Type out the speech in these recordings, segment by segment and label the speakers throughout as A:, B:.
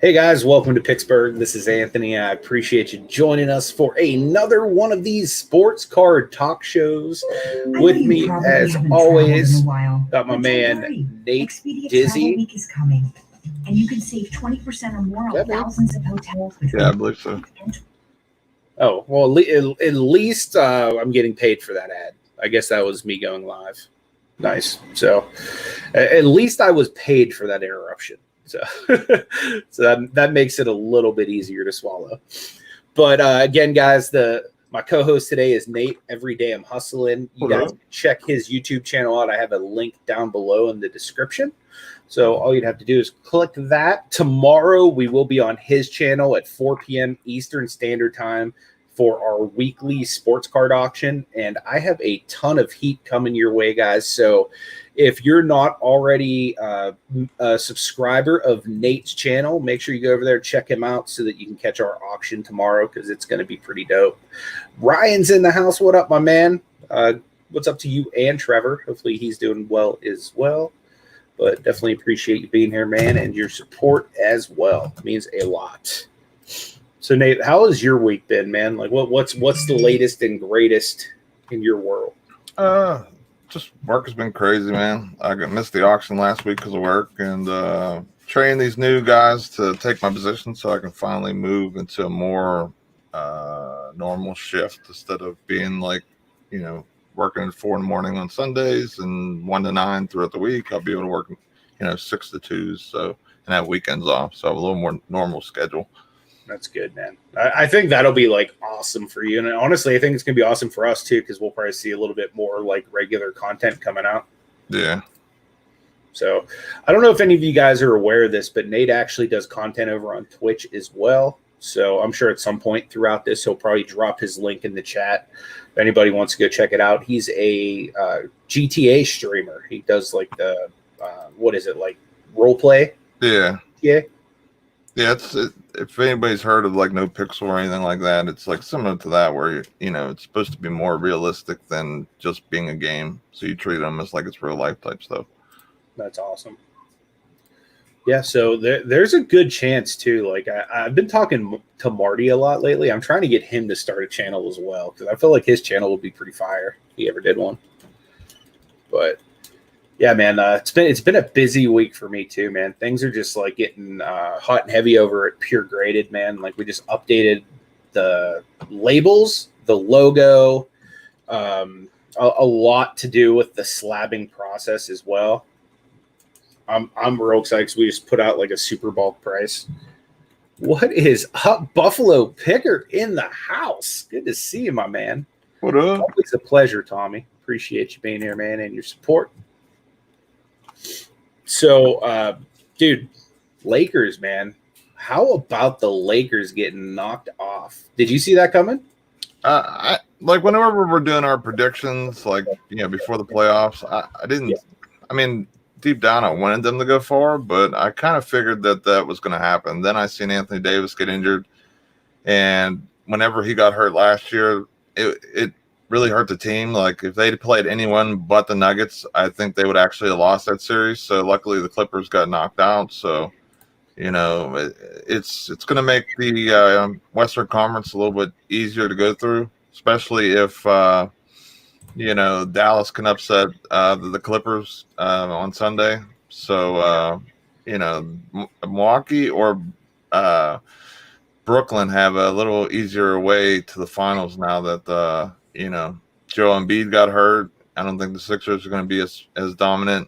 A: Hey guys, welcome to Picksburgh. This is Anthony. I appreciate you joining us for another one of these sports card talk shows. With me, as always, got my man Nate
B: Expedia
A: Dizzy.
B: Travel Week is coming, and you can save 20% or more on thousands of hotels.
C: Yeah, I believe so.
A: Oh, well, at least I'm getting paid for that ad. I guess that was me going live. Nice. So at least I was paid for that interruption. So, that makes it a little bit easier to swallow. But again, guys, my co-host today is Nate. Every day I'm hustling. You guys can check his YouTube channel out. I have a link down below in the description. So all you'd have to do is click that. Tomorrow we will be on his channel at 4 p.m. Eastern Standard Time for our weekly sports card auction. And I have a ton of heat coming your way, guys. So if you're not already a subscriber of Nate's channel, make sure you go over there, check him out so that you can catch our auction tomorrow because it's going to be pretty dope. Ryan's in the house. What up, my man? What's up to you and Trevor? Hopefully he's doing well as well. But definitely appreciate you being here, man, and your support as well. It means a lot. So, Nate, how has your week been, man? Like, what's the latest and greatest in your world?
C: Just work has been crazy, man. I missed the auction last week because of work, and training these new guys to take my position so I can finally move into a more normal shift instead of being working at 4 in the morning on Sundays and 1 to 9 throughout the week. I'll be able to work, 6 to 2s, so and have weekends off, so I have a little more normal schedule.
A: That's good, man. I think that'll be awesome for you. And honestly, I think it's going to be awesome for us too, because we'll probably see a little bit more regular content coming out.
C: Yeah.
A: So I don't know if any of you guys are aware of this, but Nate actually does content over on Twitch as well. So I'm sure at some point throughout this, he'll probably drop his link in the chat. If anybody wants to go check it out, he's a GTA streamer. He does role play?
C: Yeah.
A: Yeah.
C: Yeah, if anybody's heard of No Pixel or anything like that, it's similar to that where it's supposed to be more realistic than just being a game. So you treat them as it's real life type stuff.
A: That's awesome. Yeah, so there's a good chance too. I've been talking to Marty a lot lately. I'm trying to get him to start a channel as well because I feel like his channel would be pretty fire if he ever did one. But yeah, man, it's been a busy week for me too, man. Things are just getting hot and heavy over at Pure Graded, man. We just updated the labels, the logo, a lot to do with the slabbing process as well. I'm real excited because we just put out a super bulk price. What is up, Buffalo Picker in the house? Good to see you, my man.
C: What up?
A: Always a pleasure, Tommy. Appreciate you being here, man, and your support. So, dude, Lakers, man. How about the Lakers getting knocked off? Did you see that coming?
C: Whenever we're doing our predictions, before the playoffs, I didn't. Yeah. I mean, deep down, I wanted them to go far, but I kind of figured that was going to happen. Then I seen Anthony Davis get injured, and whenever he got hurt last year, it really hurt the team. If they'd played anyone but the Nuggets, I think they would actually have lost that series. So luckily the Clippers got knocked out. So, it's going to make the Western Conference a little bit easier to go through, especially if, Dallas can upset the Clippers on Sunday. So, Milwaukee or Brooklyn have a little easier way to the finals now that Joe Embiid got hurt. I don't think the Sixers are going to be as dominant.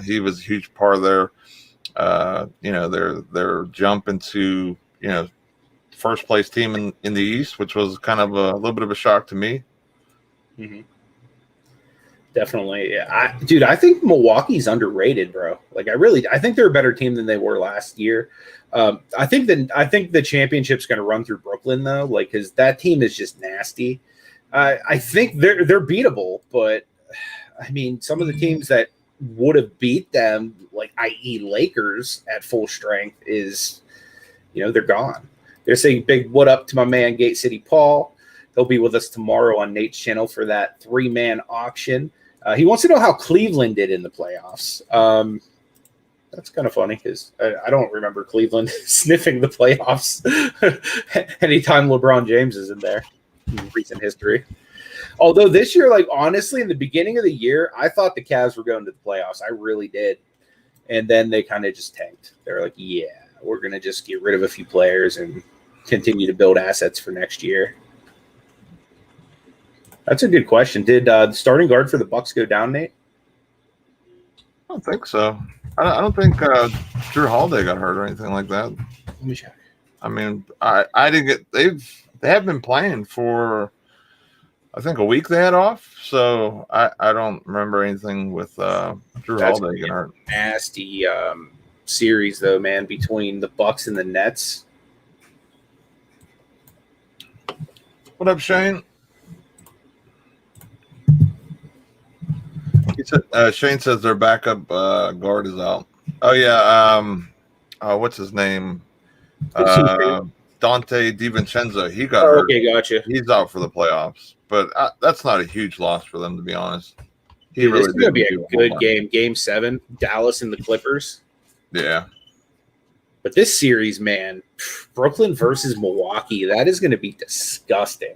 C: He was a huge part of their jump into first place team in the East, which was kind of a little bit of a shock to me.
A: Mm-hmm. Definitely, yeah. I think Milwaukee's underrated, bro. I think they're a better team than they were last year. I think the championship's going to run through Brooklyn though, because that team is just nasty. I think they're beatable, but I mean, some of the teams that would have beat them, i.e. Lakers at full strength, is, they're gone. They're saying big what up to my man Gate City Paul. He'll be with us tomorrow on Nate's channel for that 3-man auction. He wants to know how Cleveland did in the playoffs. That's kind of funny because I don't remember Cleveland sniffing the playoffs anytime LeBron James is in there in recent history. Although this year, like honestly, in the beginning of the year, I thought the Cavs were going to the playoffs. I really did. And then they kind of just tanked. They're like, yeah, we're going to just get rid of a few players and continue to build assets for next year. That's a good question. Did the starting guard for the Bucks go down, Nate?
C: I don't think so. I don't think Drew Holiday got hurt or anything like that.
A: Let me check.
C: I mean, I didn't get. They have been playing for, I think, a week they had off. So I don't remember anything with Drew Holiday getting hurt.
A: Nasty series though, man, between the Bucks and the Nets.
C: What up, Shane? He said, Shane says their backup guard is out. Oh yeah, what's his name? Dante DiVincenzo. He got hurt.
A: Okay, gotcha.
C: He's out for the playoffs, but that's not a huge loss for them, to be honest.
A: This is going to be a good game. Game 7, Dallas and the Clippers.
C: Yeah.
A: But this series, man, Brooklyn versus Milwaukee, that is going to be disgusting.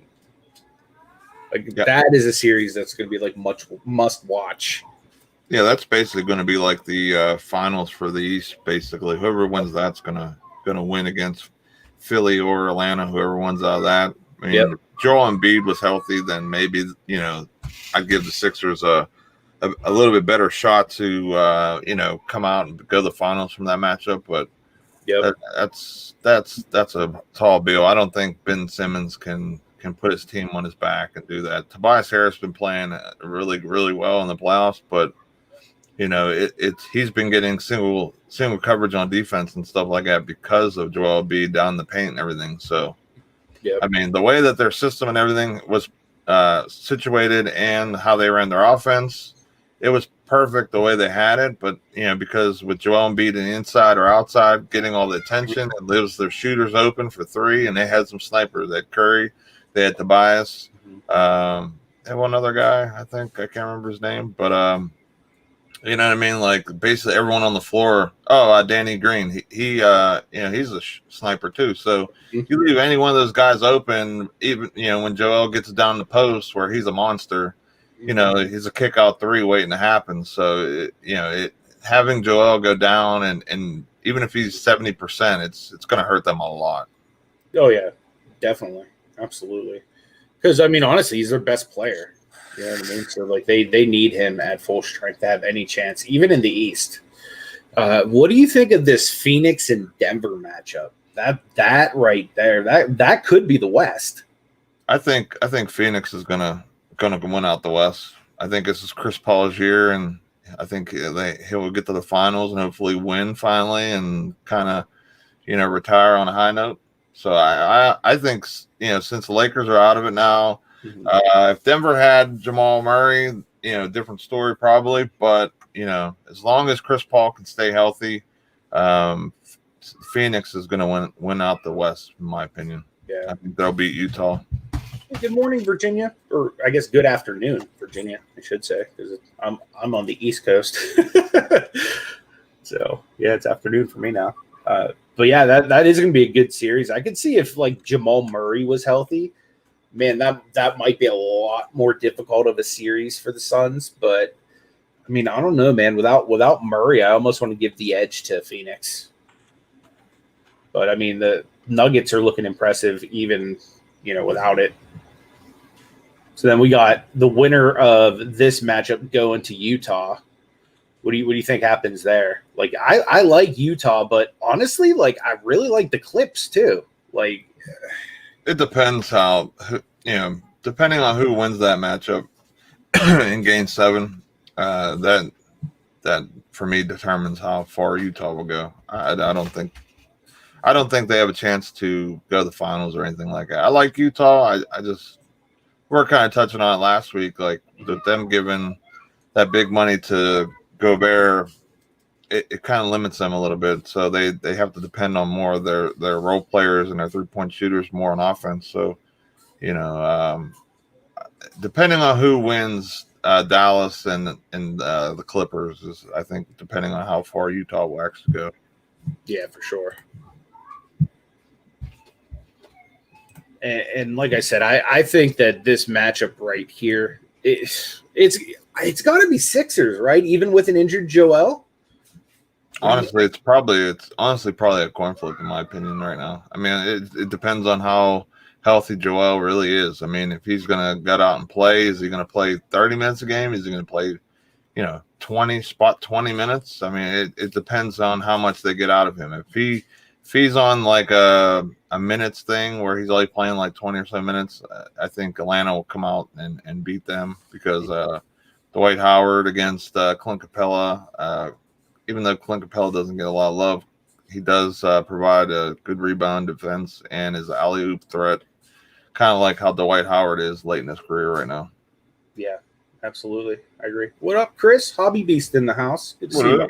A: That is a series that's going to be like much must watch.
C: Yeah, that's basically going to be like the finals for the East. Basically, whoever wins that's going to win against Philly or Atlanta. Whoever wins out of that. I mean, if Joel Embiid was healthy, then maybe I'd give the Sixers a little bit better shot to come out and go to the finals from that matchup. But that's a tall bill. I don't think Ben Simmons can put his team on his back and do that. Tobias Harris been playing really, really well in the playoffs, but he's been getting single coverage on defense and stuff like that because of Joel Embiid down the paint and everything. So, I mean, the way that their system and everything was situated and how they ran their offense, it was perfect the way they had it. But because with Joel Embiid and inside or outside getting all the attention, it leaves their shooters open for three, and they had some snipers. They had Curry. They had Tobias, and one other guy, I think. I can't remember his name, but you know what I mean? Like, basically everyone on the floor. Oh, Danny Green. He's a sniper too. So you leave any one of those guys open, even, when Joel gets down the post where he's a monster, he's a kick out three waiting to happen. So, having Joel go down and even if he's 70%, it's going to hurt them a lot.
A: Oh, yeah, definitely. Absolutely. Because, I mean, honestly, he's their best player. You know what I mean? So, like, they need him at full strength to have any chance, even in the East. What do you think of this Phoenix and Denver matchup? That right there, that could be the West.
C: I think Phoenix is gonna win out the West. I think this is Chris Paul's year, and I think he'll get to the finals and hopefully win finally and kind of, retire on a high note. So I think, since the Lakers are out of it now, if Denver had Jamal Murray, different story probably. But, as long as Chris Paul can stay healthy, Phoenix is going to win out the West, in my opinion.
A: Yeah.
C: I think they'll beat Utah.
A: Good morning, Virginia. Or I guess good afternoon, Virginia, I should say, because I'm on the East Coast. So, yeah, it's afternoon for me now. But yeah, that is going to be a good series. I could see if like Jamal Murray was healthy, man, that might be a lot more difficult of a series for the Suns. But I mean, I don't know, man. Without Murray, I almost want to give the edge to Phoenix. But I mean, the Nuggets are looking impressive even, without it. So then we got the winner of this matchup going to Utah. What do you think happens there? Like, I like Utah, but honestly, like, I really like the Clips too. Like,
C: it depends depending on who wins that matchup in Game 7. That for me determines how far Utah will go. I don't think they have a chance to go to the finals or anything like that. I like Utah. We're kind of touching on it last week, like them giving that big money to Gobert, it kind of limits them a little bit. So they have to depend on more of their role players and their 3-point shooters more on offense. So, depending on who wins Dallas and the Clippers is, I think, depending on how far Utah will actually go.
A: Yeah, for sure. And like I said, I think that this matchup right here, it's got to be Sixers, right? Even with an injured Joel.
C: Honestly, it's honestly probably a coin flip in my opinion right now. I mean, it depends on how healthy Joel really is. I mean, if he's going to get out and play, is he going to play 30 minutes a game? Is he going to play, 20 minutes? I mean, it depends on how much they get out of him. If he's on like a minutes thing where he's only playing like 20 or so minutes, I think Atlanta will come out and beat them because Dwight Howard against Clint Capella. Even though Clint Capella doesn't get a lot of love, he does provide a good rebound defense and is an alley-oop threat, kind of like how Dwight Howard is late in his career right now.
A: Yeah, absolutely. I agree. What up, Chris? Hobby Beast in the house. Good to see you, man.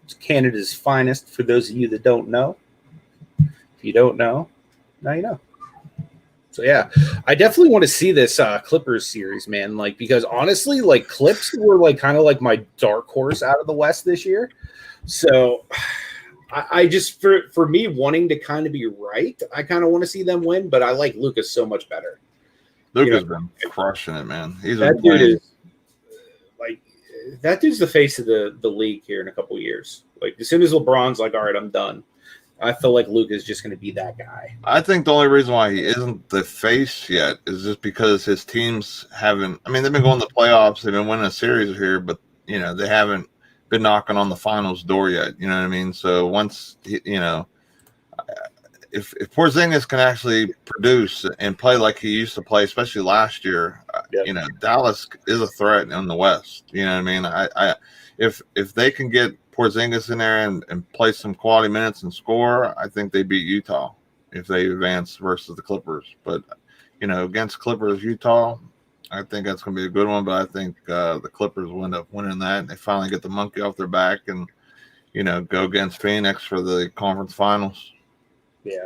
A: It's Canada's finest, for those of you that don't know. If you don't know, now you know. So, yeah, I definitely want to see this Clippers series, man. Like, because honestly, like, Clips were like kind of like my dark horse out of the West this year. So, I just, for me wanting to kind of be right, I kind of want to see them win, but I like Luka's so much better.
C: Luka's been crushing it, man.
A: That dude's the face of the league here in a couple of years. Like, as soon as LeBron's like, all right, I'm done, I feel like Luka's just going to be that guy.
C: I think the only reason why he isn't the face yet is just because his teams haven't. I mean, they've been going to the playoffs, they've been winning a series here, but they haven't been knocking on the finals door yet. You know what I mean? So once if Porzingis can actually produce and play like he used to play, especially last year, Dallas is a threat in the West. You know what I mean? If they can get Porzingis in there and play some quality minutes and score, I think they beat Utah if they advance versus the Clippers. But, against Clippers, Utah, I think that's going to be a good one. But I think the Clippers will end up winning that. And they finally get the monkey off their back and, go against Phoenix for the conference finals.
A: Yeah.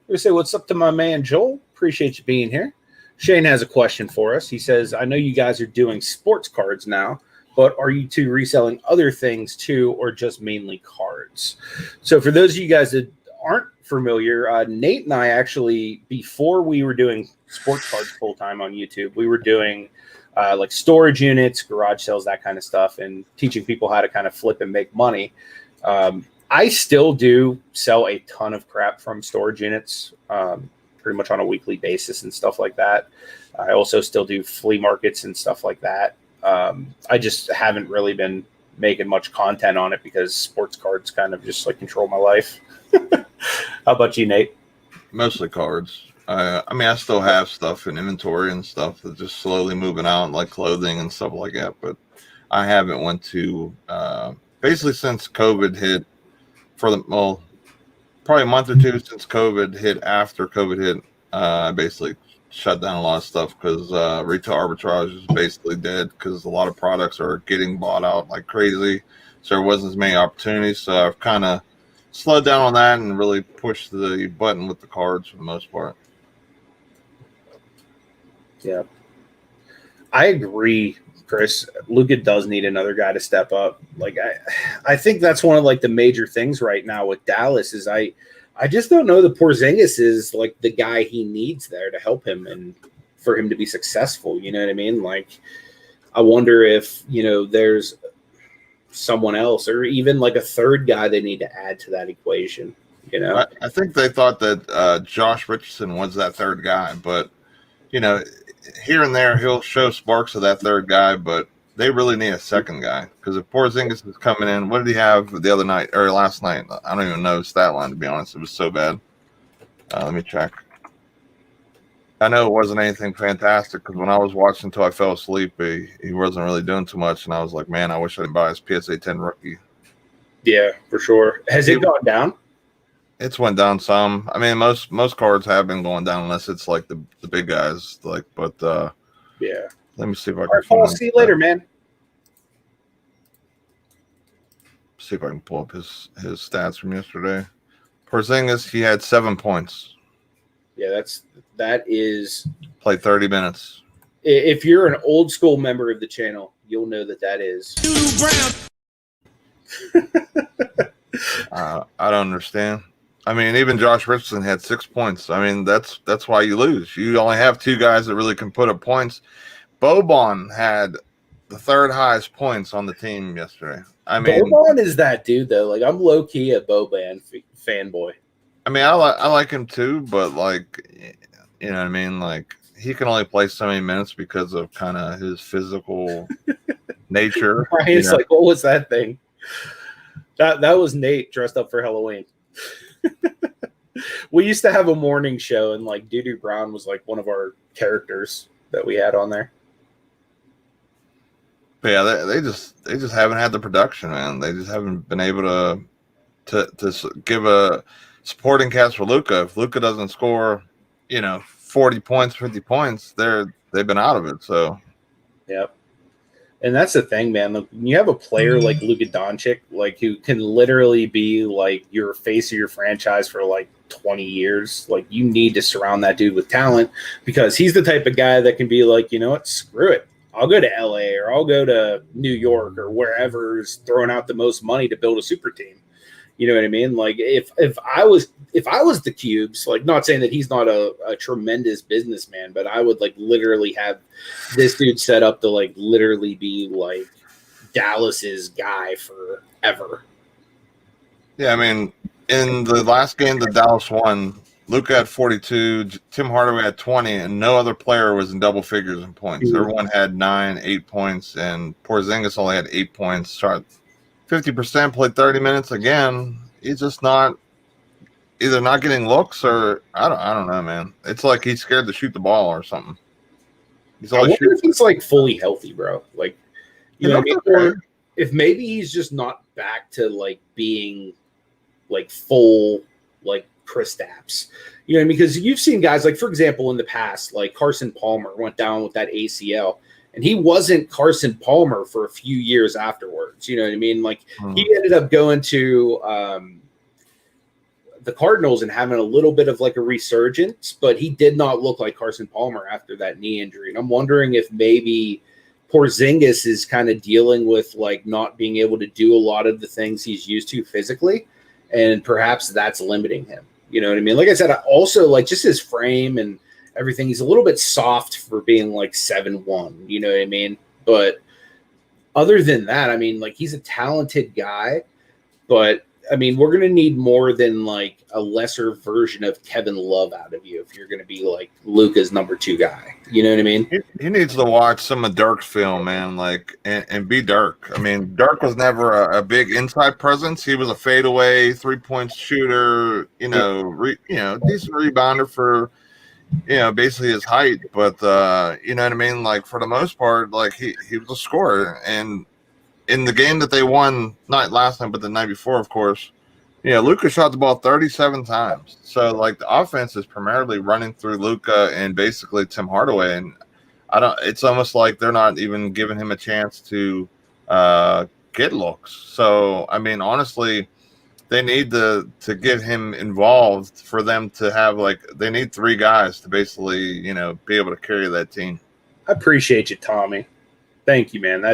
A: We say what's up to my man, Joel. Appreciate you being here. Shane has a question for us. He says, I know you guys are doing sports cards now, but are you two reselling other things too, or just mainly cards? So for those of you guys that aren't familiar, Nate and I actually, before we were doing sports cards full time on YouTube, we were doing like storage units, garage sales, that kind of stuff, and teaching people how to kind of flip and make money. I still do sell a ton of crap from storage units, pretty much on a weekly basis and stuff like that. I also still do flea markets and stuff like that. I just haven't really been making much content on it because sports cards kind of just like control my life. How about you, Nate?
C: Mostly cards. I mean, I still have stuff in inventory and stuff that's just slowly moving out, like clothing and stuff like that. But I haven't went to basically since COVID hit. Probably a month or two since COVID hit. After COVID hit, I basically shut down a lot of stuff because retail arbitrage is basically dead because a lot of products are getting bought out like crazy. So there wasn't as many opportunities. So I've kind of slowed down on that and really pushed the button with the cards for the most part.
A: Yeah, I agree, Chris. Luka does need another guy to step up. Like I think that's one of like the major things right now with Dallas is I just don't know that Porzingis is like the guy he needs there to help him and for him to be successful. You know what I mean? Like, I wonder if, there's someone else or even like a third guy they need to add to that equation.
C: I think they thought that Josh Richardson was that third guy, but, here and there he'll show sparks of that third guy, but they really need a second guy because if Porzingis is coming in, what did he have the other night or last night? I don't even know his stat line, to be honest. It was so bad. Let me check. I know it wasn't anything fantastic because when I was watching until I fell asleep, he wasn't really doing too much, and I was like, man, I wish I didn't buy his PSA 10 rookie.
A: Yeah, for sure. Has it gone down?
C: It's went down some. I mean, most cards have been going down unless it's like the big guys. Like, but
A: yeah.
C: Let me see if I can.
A: All right, Paul, see you later, man.
C: See if I can pull up his stats from yesterday. Porzingis, he had 7 points.
A: Yeah, that is
C: played 30 minutes.
A: If you're an old school member of the channel, you'll know that is.
C: I don't understand. I mean, even Josh Richardson had 6 points. I mean, that's why you lose. You only have two guys that really can put up points. Boban had the third highest points on the team yesterday. I mean,
A: Boban is that dude though. Like I'm low key a Boban fanboy.
C: I mean, I like him too, but like, you know what I mean? Like he can only play so many minutes because of kind of his physical nature.
A: Ryan's like, what was that thing? That was Nate dressed up for Halloween. We used to have a morning show, and like Doo Brown was like one of our characters that we had on there.
C: But yeah, they just haven't had the production, man. They just haven't been able to give a supporting cast for Luka. If Luka doesn't score, 40 points, 50 points, they've been out of it. So,
A: yep. And that's the thing, man. Look, when you have a player like Luka Doncic, like who can literally be like your face of your franchise for like 20 years, like you need to surround that dude with talent because he's the type of guy that can be like, you know what, screw it. I'll go to LA or I'll go to New York or wherever's throwing out the most money to build a super team. You know what I mean? Like if I was the Cubes, like not saying that he's not a tremendous businessman, but I would like literally have this dude set up to like literally be like Dallas's guy forever.
C: yeah, I mean, in the last game that Dallas won, Luka had 42, Tim Hardaway had 20, and no other player was in double figures in points.
A: Mm-hmm.
C: Everyone had 9, 8 points, and Porzingis only had 8 points. Shot 50%, played 30 minutes again. He's just not either not getting looks or I don't know, man. It's like he's scared to shoot the ball or something.
A: I wonder if he's like fully healthy, bro. Like, you know what I mean?
C: Okay.
A: Or if maybe he's just not back to like being like full like Kristaps. You know what I mean? Because you've seen guys like, for example, in the past, like Carson Palmer went down with that ACL. And he wasn't Carson Palmer for a few years afterwards. You know what I mean? Like he ended up going to the Cardinals and having a little bit of like a resurgence, but he did not look like Carson Palmer after that knee injury. And I'm wondering if maybe Porzingis is kind of dealing with like not being able to do a lot of the things he's used to physically. And perhaps that's limiting him. You know what I mean? Like I said, I also like just his frame and everything. He's a little bit soft for being like 7'1", you know what I mean? But other than that, I mean, like he's a talented guy, but I mean, we're going to need more than like a lesser version of Kevin Love out of you if you're going to be like Luka's number 2 guy. You know what I mean?
C: He needs to watch some of Dirk's film, man, like and be Dirk. I mean, Dirk was never a big inside presence. He was a fadeaway 3-point shooter, decent rebounder for basically his height, but you know what I mean? Like for the most part, like he was a scorer. And in the game that they won, not last night, but the night before, of course, Luka shot the ball 37 times. So like the offense is primarily running through Luka and basically Tim Hardaway. And it's almost like they're not even giving him a chance to get looks. So I mean, honestly, they need to get him involved for them to have they need 3 guys to basically, be able to carry that team.
A: I appreciate you, Tommy. Thank you, man. I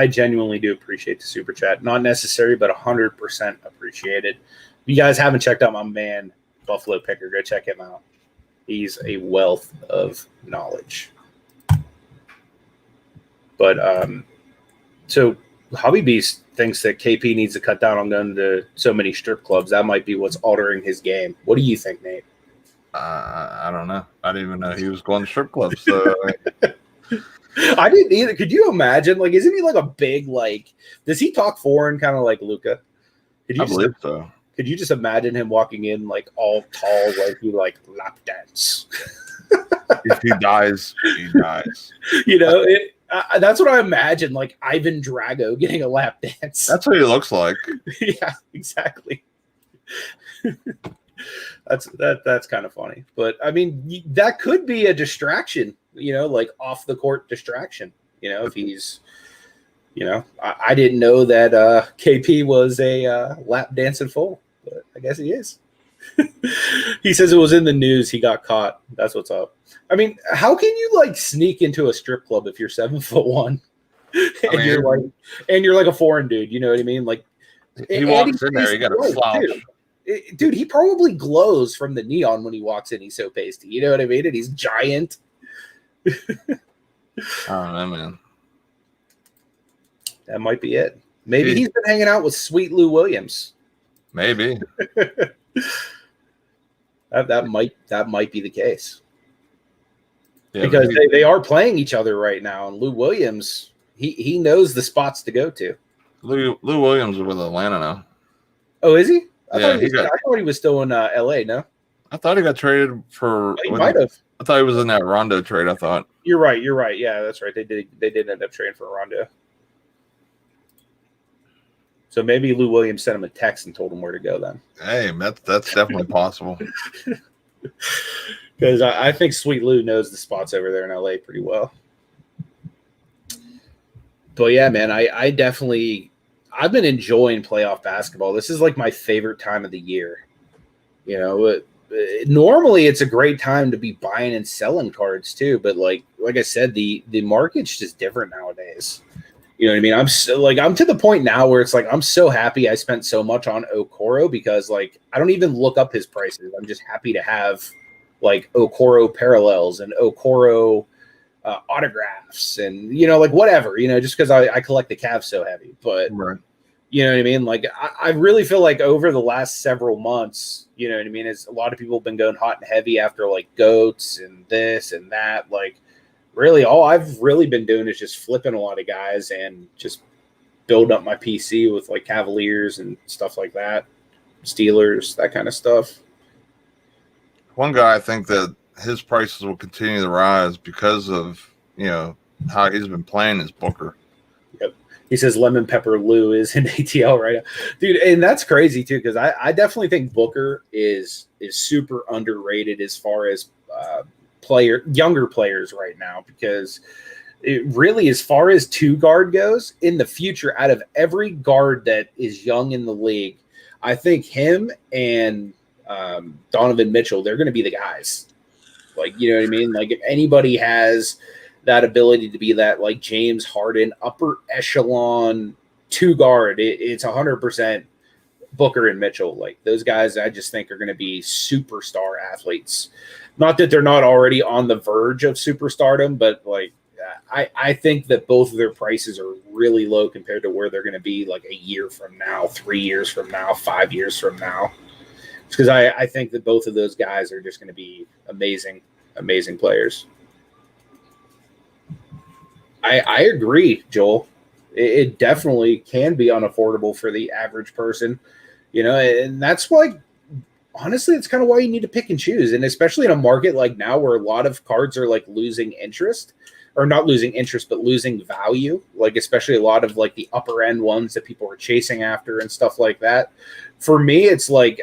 A: genuinely do appreciate the super chat. Not necessary, but 100% appreciated. If you guys haven't checked out my man, Buffalo Picker, go check him out. He's a wealth of knowledge. But so Hobby Beast thinks that KP needs to cut down on going to so many strip clubs. That might be what's altering his game. What do you think, Nate?
C: I don't know. I didn't even know he was going to strip clubs. So
A: I didn't either. Could you imagine? Like, isn't he like a big does he talk foreign kind of like Luka?
C: I believe so.
A: Could you just imagine him walking in like all tall, like he like lap dance?
C: If he dies, he dies.
A: That's what I imagine, like Ivan Drago getting a lap dance.
C: That's what he looks like.
A: Yeah, exactly. That's kind of funny. But I mean, that could be a distraction, like off the court distraction, if he's, I didn't know that KP was a lap dancing fool, but I guess he is. He says it was in the news. He got caught. That's what's up. I mean, how can you like sneak into a strip club if you're 7'1" and you're like a foreign dude? You know what I mean? Like
C: he walks in there, you got to slouch.
A: Dude, he probably glows from the neon when he walks in. He's so pasty. You know what I mean? And he's giant.
C: I don't know, man.
A: That might be it. Maybe he's been hanging out with Sweet Lou Williams.
C: Maybe.
A: that might be the case.
C: Yeah,
A: because they are playing each other right now, and Lou Williams, he knows the spots to go to.
C: Lou Williams is with Atlanta now.
A: Oh, is he? I
C: Yeah,
A: thought he was still in L.A., no?
C: I thought he got traded for.
A: He might have.
C: I thought he was in that Rondo trade. I thought.
A: You're right. Yeah, that's right. They did end up trading for Rondo. So maybe Lou Williams sent him a text and told him where to go then.
C: Hey, that's definitely possible.
A: Because I think Sweet Lou knows the spots over there in LA pretty well. But yeah, man, I've been enjoying playoff basketball. This is like my favorite time of the year. You know, normally it's a great time to be buying and selling cards too. But like I said, the market's just different nowadays. You know what I mean? I'm to the point now where it's like I'm so happy I spent so much on Okoro because like I don't even look up his prices. I'm just happy to have like Okoro parallels and Okoro autographs and like whatever, just because I collect the Cavs so heavy. But
C: right.
A: You know what I mean? Like I really feel like over the last several months, you know what I mean, is a lot of people have been going hot and heavy after like goats and this and that. Like really all I've really been doing is just flipping a lot of guys and just building up my PC with like Cavaliers and stuff like that, Steelers, that kind of stuff.
C: One guy I think that his prices will continue to rise because of how he's been playing is Booker.
A: Yep. He says Lemon Pepper Lou is in ATL right now, dude, and that's crazy too because I definitely think Booker is super underrated as far as younger players right now because it really, as far as two guard goes, in the future, out of every guard that is young in the league, I think him and Donovan Mitchell, they're going to be the guys. Like, you know what I mean? Like if anybody has that ability to be that like James Harden upper echelon two guard, it's 100% Booker and Mitchell. Like those guys I just think are going to be superstar athletes. Not that they're not already on the verge of superstardom, but like I think that both of their prices are really low compared to where they're going to be like a year from now, 3 years from now, 5 years from now. Because I think that both of those guys are just going to be amazing players. I agree, Joel. It definitely can be unaffordable for the average person, and that's why, honestly, it's kind of why you need to pick and choose. And especially in a market like now where a lot of cards are like losing interest, or not losing interest, but losing value, like especially a lot of like the upper end ones that people are chasing after and stuff like that. For me, it's like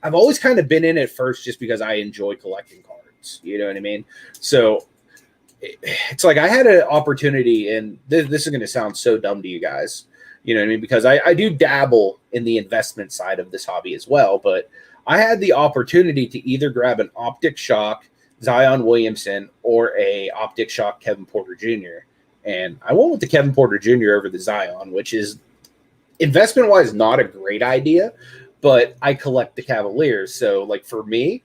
A: I've always kind of been in it first just because I enjoy collecting cards. You know what I mean? So it's like I had an opportunity, and this is going to sound so dumb to you guys, you know what I mean? Because I do dabble in the investment side of this hobby as well, but I had the opportunity to either grab an Optic Shock Zion Williamson or a Optic Shock Kevin Porter Jr. And I went with the Kevin Porter Jr. over the Zion, which is investment-wise not a great idea, but I collect the Cavaliers. So like for me,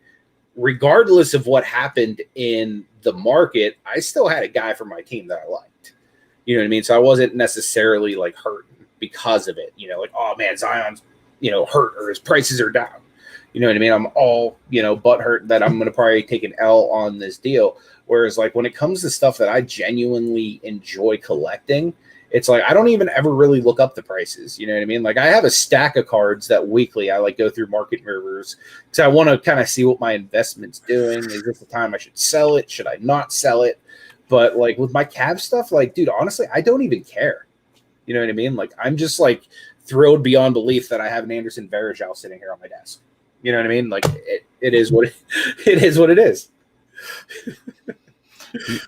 A: regardless of what happened in the market, I still had a guy for my team that I liked. You know what I mean? So I wasn't necessarily like hurting because of it. Like, oh man, Zion's, hurt or his prices are down. You know what I mean? I'm all, butthurt that I'm going to probably take an L on this deal. Whereas like when it comes to stuff that I genuinely enjoy collecting, it's like I don't even ever really look up the prices. You know what I mean? Like I have a stack of cards that weekly I like go through market movers because I want to kind of see what my investment's doing. Is this the time I should sell it? Should I not sell it? But like with my Cavs stuff, like, dude, honestly, I don't even care. You know what I mean? Like I'm just like thrilled beyond belief that I have an Anderson Varejao sitting here on my desk. You know what I mean? Like it is what it is what it is.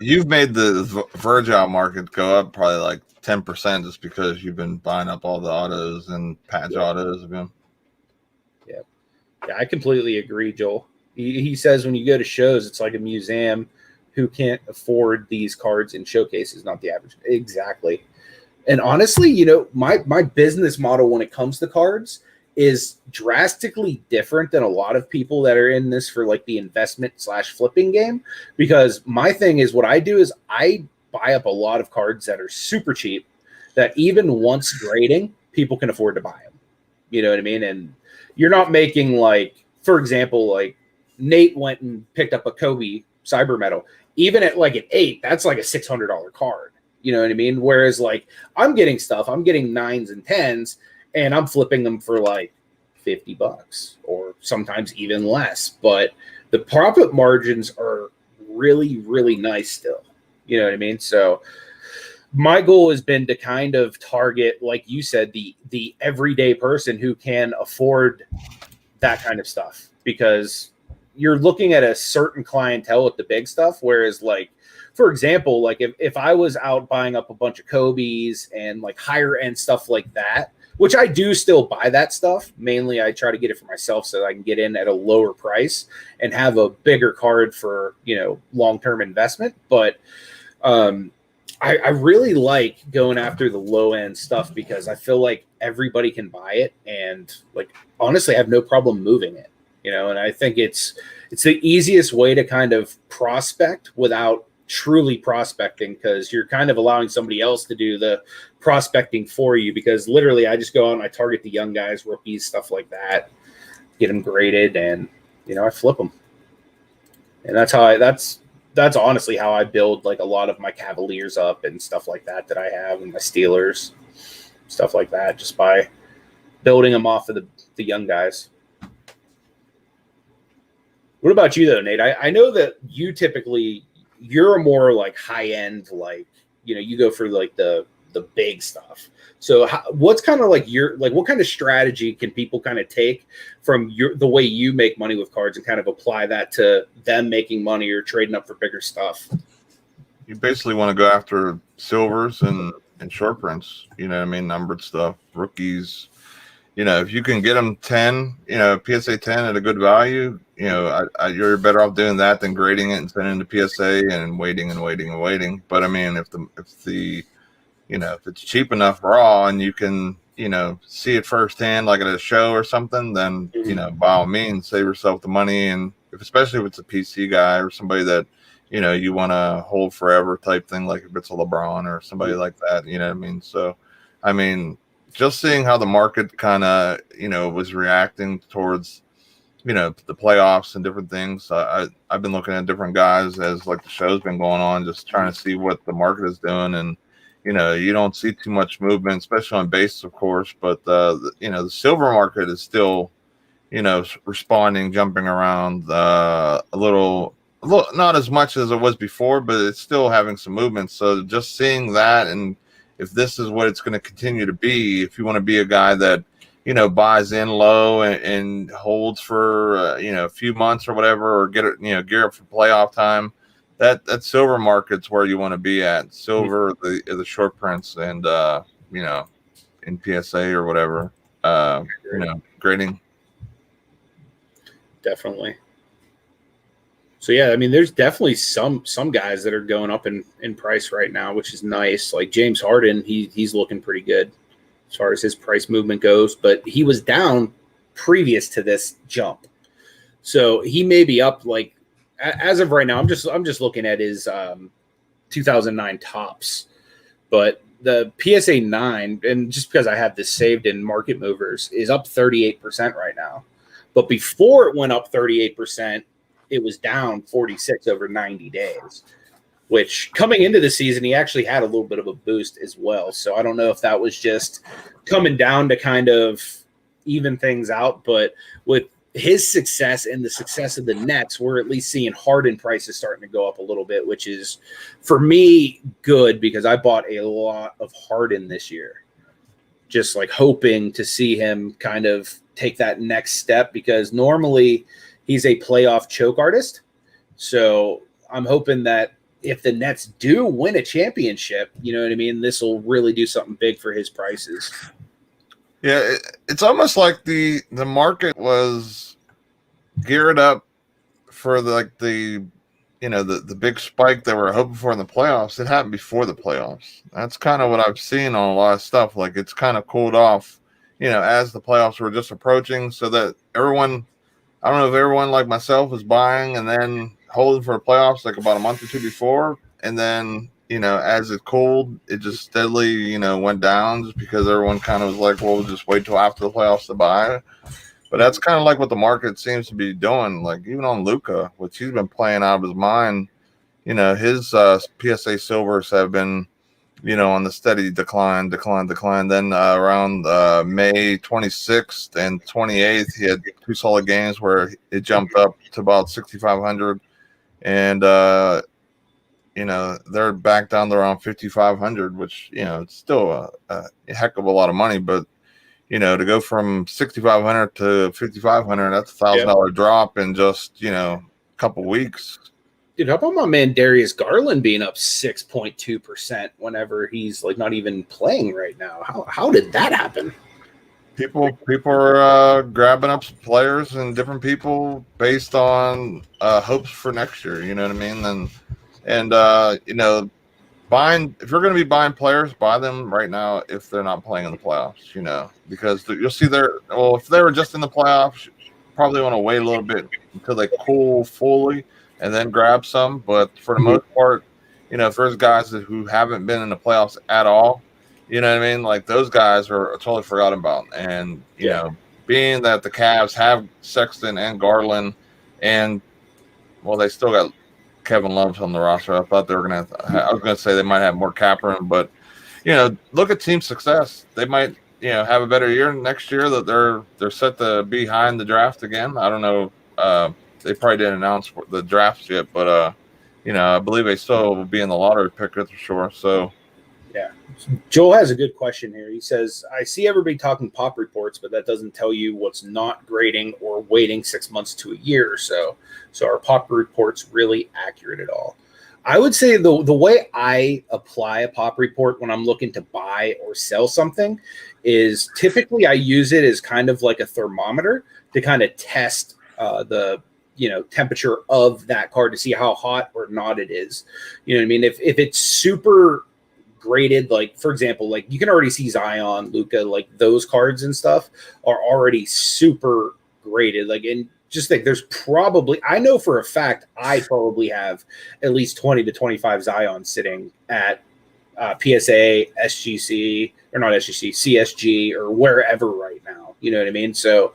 C: You've made the Virgil market go up probably like 10% just because you've been buying up all the autos and patch autos of him.
A: Yeah. Yeah, I completely agree, Joel. He says when you go to shows, it's like a museum. Who can't afford these cards in showcases? Not the average. Exactly. And honestly, you know, my business model when it comes to cards is drastically different than a lot of people that are in this for like the investment / flipping game. Because my thing is what I do is I buy up a lot of cards that are super cheap that even once grading, people can afford to buy them. You know what I mean? And you're not making like, for example, like Nate went and picked up a Kobe Cyber Metal. Even at like an 8, that's like a $600 card. You know what I mean? Whereas like I'm getting 9s and 10s, and I'm flipping them for like $50 or sometimes even less. But the profit margins are really, really nice still. You know what I mean? So my goal has been to kind of target, like you said, the everyday person who can afford that kind of stuff, because you're looking at a certain clientele with the big stuff. Whereas like, for example, like if I was out buying up a bunch of Kobe's and like higher end stuff like that, which I do still buy that stuff. Mainly I try to get it for myself so that I can get in at a lower price and have a bigger card for, you know, long-term investment. But I really like going after the low end stuff because I feel like everybody can buy it, and like honestly I have no problem moving it, you know. And I think it's the easiest way to kind of prospect without truly prospecting, because you're kind of allowing somebody else to do the prospecting for you, because literally I just go out and I target the young guys, rookies, stuff like that, get them graded, and you know, I flip them. And that's honestly how I build like a lot of my Cavaliers up and stuff like that I have, and my Steelers, stuff like that, just by building them off of the young guys. What about you though, Nate? I know that you're a more like high end, like, you know, you go for like the big stuff. So what's kind of like what kind of strategy can people kind of take from the way you make money with cards and kind of apply that to them making money or trading up for bigger stuff?
C: You basically want to go after silvers and short prints, you know what I mean? Numbered stuff, rookies. You know, if you can get them 10, you know, PSA 10 at a good value, you know, you're better off doing that than grading it and sending it to PSA and waiting and waiting and waiting. But I mean, if it's cheap enough raw and you can, you know, see it firsthand, like at a show or something, then, you know, by all means, save yourself the money. And especially if it's a PC guy or somebody that, you know, you want to hold forever type thing, like if it's a LeBron or somebody like that, you know what I mean? So, I mean, just seeing how the market kind of, you know, was reacting towards, you know, the playoffs and different things. I've been looking at different guys as like the show's been going on, just trying to see what the market is doing. And, you know, you don't see too much movement, especially on base, of course. But, you know, the silver market is still, you know, responding, jumping around a little, not as much as it was before, but it's still having some movement. So just seeing that, and if this is what it's going to continue to be, if you want to be a guy that, you know, buys in low and holds for, you know, a few months or whatever, or get it, you know, gear up for playoff time, that silver market's where you want to be at. Silver, the short prints, and, you know, in PSA or whatever, you know, grading.
A: Definitely. So yeah, I mean, there's definitely some guys that are going up in price right now, which is nice. Like James Harden, he's looking pretty good as far as his price movement goes, but he was down previous to this jump, so he may be up. Like as of right now, I'm just looking at his 2009 tops, but the PSA 9, and just because I have this saved in Market Movers, is up 38% right now. But before it went up 38%, it was down 46 over 90 days, which coming into the season, he actually had a little bit of a boost as well. So I don't know if that was just coming down to kind of even things out, but with his success and the success of the Nets, we're at least seeing Harden prices starting to go up a little bit, which is for me good, because I bought a lot of Harden this year, just like hoping to see him kind of take that next step, because normally he's a playoff choke artist. So I'm hoping that if the Nets do win a championship, you know what I mean, this will really do something big for his prices.
C: Yeah, it's almost like the market was geared up for the the big spike that we're hoping for in the playoffs. It happened before the playoffs. That's kind of what I've seen on a lot of stuff. Like it's kind of cooled off, as the playoffs were just approaching, so that everyone, I don't know if everyone like myself was buying and then holding for the playoffs like about a month or two before, and then as it cooled, it just steadily went down just because everyone kind of was like, well, we'll just wait till after the playoffs to buy. But that's kind of like what the market seems to be doing. Like even on Luka, which he's been playing out of his mind, his PSA silvers have been, on the steady decline. Then around May 26th and 28th, he had 2 solid games where it jumped up to about 6,500. And, they're back down to around 5,500, which, it's still a heck of a lot of money. But, to go from 6,500 to 5,500, that's $1,000 drop in just, a couple weeks.
A: Dude, how about my man Darius Garland being up 6.2% whenever he's like not even playing right now? How did that happen?
C: People are grabbing up players and different people based on hopes for next year. You know what I mean? And buying, if you're going to be buying players, buy them right now if they're not playing in the playoffs. Because you'll see if they were just in the playoffs, probably want to wait a little bit until they cool fully and then grab some. But for the most part, if there's guys who haven't been in the playoffs at all, you know what I mean? Like those guys are totally forgotten about. And, being that the Cavs have Sexton and Garland and, well, they still got Kevin Love's on the roster. I thought they were going to, I was going to say they might have more cap room, but, look at team success. They might, have a better year next year that they're set to be high in the draft again. I don't know. They probably didn't announce the drafts yet, but, I believe they still will be in the lottery pick for sure. So,
A: yeah. Joel has a good question here. He says, I see everybody talking pop reports, but that doesn't tell you what's not grading or waiting 6 months to a year or so. So are pop reports really accurate at all? I would say the way I apply a pop report when I'm looking to buy or sell something is typically I use it as kind of like a thermometer to kind of test the temperature of that card to see how hot or not it is. You know what I mean? If it's super graded, like for example, like you can already see Zion, Luka, like those cards and stuff are already super graded. Like, and just think there's probably, I know for a fact, I probably have at least 20 to 25 Zion sitting at PSA, SGC, or not SGC, CSG, or wherever right now. You know what I mean? So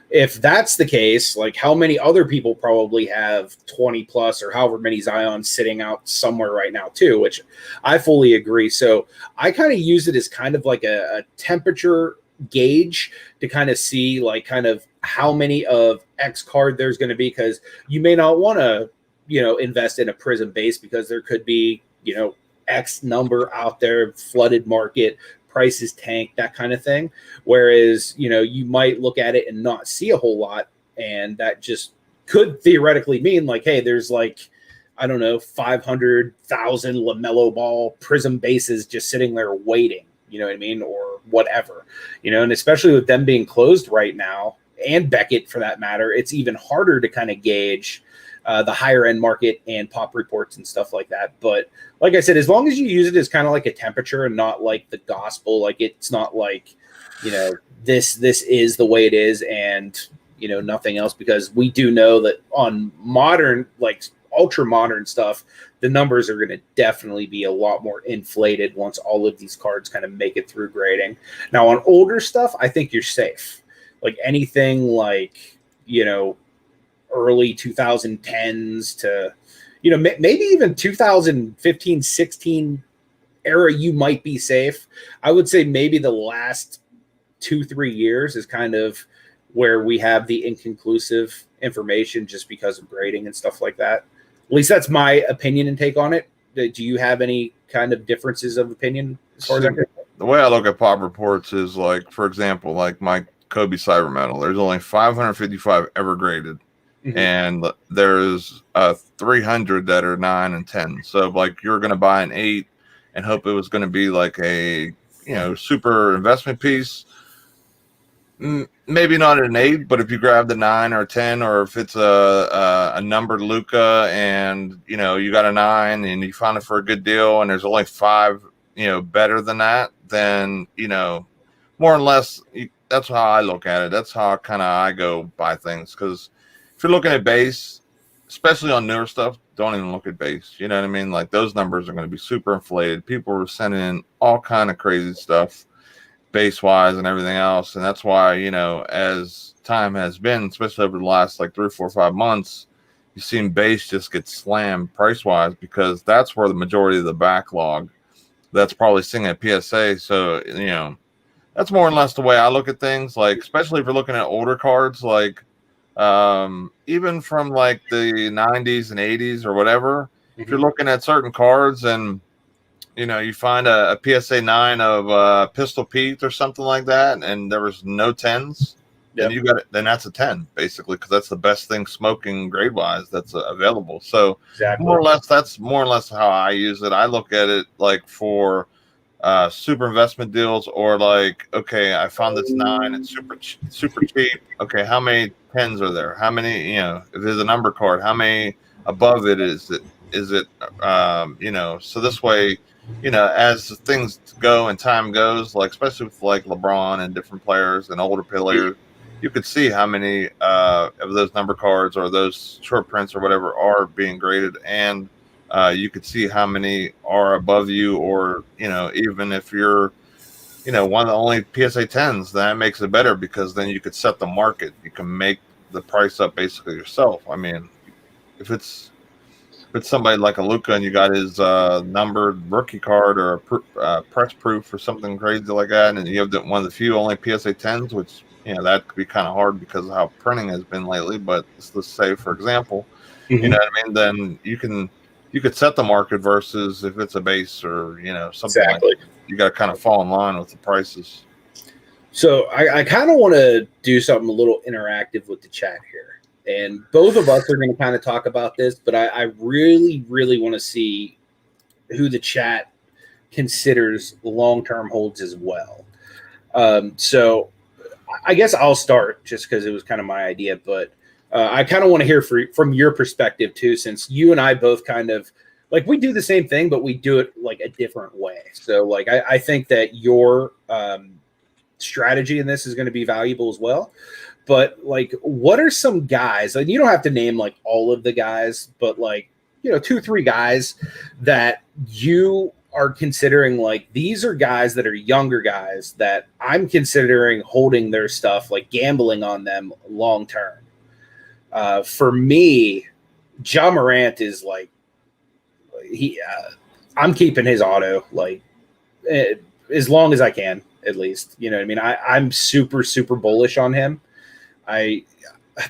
A: if that's the case, like how many other people probably have 20 plus or however many Zion sitting out somewhere right now too, which I fully agree. So I kind of use it as kind of like a temperature gauge to kind of see like kind of how many of X card there's going to be, because you may not want to, invest in a Prism base because there could be, X number out there, flooded market, prices tank, that kind of thing. Whereas, you might look at it and not see a whole lot. And that just could theoretically mean like, hey, there's like, I don't know, 500,000 LaMelo Ball Prism bases just sitting there waiting, you know what I mean? Or whatever, and especially with them being closed right now and Beckett for that matter, it's even harder to kind of gauge the higher end market and pop reports and stuff like that. But like I said, as long as you use it as kind of like a temperature and not like the gospel, like it's not like, this is the way it is and, nothing else, because we do know that on modern, like ultra modern stuff, the numbers are going to definitely be a lot more inflated once all of these cards kind of make it through grading. Now on older stuff, I think you're safe. Like anything like, early 2010s to, maybe even 2015, 16 era, you might be safe. I would say maybe the last 2-3 years is kind of where we have the inconclusive information just because of grading and stuff like that. At least that's my opinion and take on it. Do you have any kind of differences of opinion as far as that goes?
C: The way I look at pop reports is like, for example, like my Kobe Cyber Metal, there's only 555 ever graded. Mm-hmm. And there's 300 that are 9 and 10. So like you're going to buy an 8 and hope it was going to be like a, super investment piece. Maybe not an 8, but if you grab the 9 or 10, or if it's a numbered Luca and you got a 9 and you found it for a good deal and there's only 5 better than that, then more or less that's how I look at it. That's how I go buy things, because if you're looking at base, especially on newer stuff, don't even look at base. You know what I mean? Like, those numbers are going to be super inflated. People are sending in all kind of crazy stuff base wise and everything else. And that's why, as time has been, especially over the last like 3, 4, 5 months, you've seen base just get slammed price wise, because that's where the majority of the backlog that's probably sitting at PSA. So, that's more or less the way I look at things. Like, especially if you're looking at older cards, like even from like the 90s and 80s or whatever, if you're looking at certain cards and you find a PSA 9 of Pistol Pete or something like that, and there was no 10s, then then that's a 10 basically, because that's the best thing smoking grade wise that's available. So more or less, that's more or less how I use it. I look at it like for super investment deals, or like, okay, I found this 9, it's super cheap. Okay, how many 10s are there? How many, if there's a number card, how many above it is it? So this way, as things go and time goes, like especially with like LeBron and different players and older players, you could see how many of those number cards or those short prints or whatever are being graded, and you could see how many are above you, or even if you're one of the only PSA 10s, that makes it better, because then you could set the market. You can make the price up basically yourself. I mean, if it's somebody like a Luca and you got his numbered rookie card or a press proof or something crazy like that, and you have one of the few only PSA 10s, which that could be kind of hard because of how printing has been lately. But let's say, for example, you know what I mean, then you could set the market, versus if it's a base or something like that. You got to kind of fall in line with the prices.
A: So I kind of want to do something a little interactive with the chat here. And both of us are going to kind of talk about this, but I really, really want to see who the chat considers long-term holds as well. So I guess I'll start just because it was kind of my idea, but I kind of want to hear from your perspective too, since you and I both kind of like, we do the same thing, but we do it like a different way. So like, I think that your strategy in this is going to be valuable as well. But like, what are some guys, like, you don't have to name like all of the guys, but like, 2 or 3 guys that you are considering, like, these are guys that are younger guys that I'm considering holding their stuff, like gambling on them long term. For me, Ja Morant is like, I'm keeping his auto like as long as I can, at least. You know what I mean? I'm super, super bullish on him. I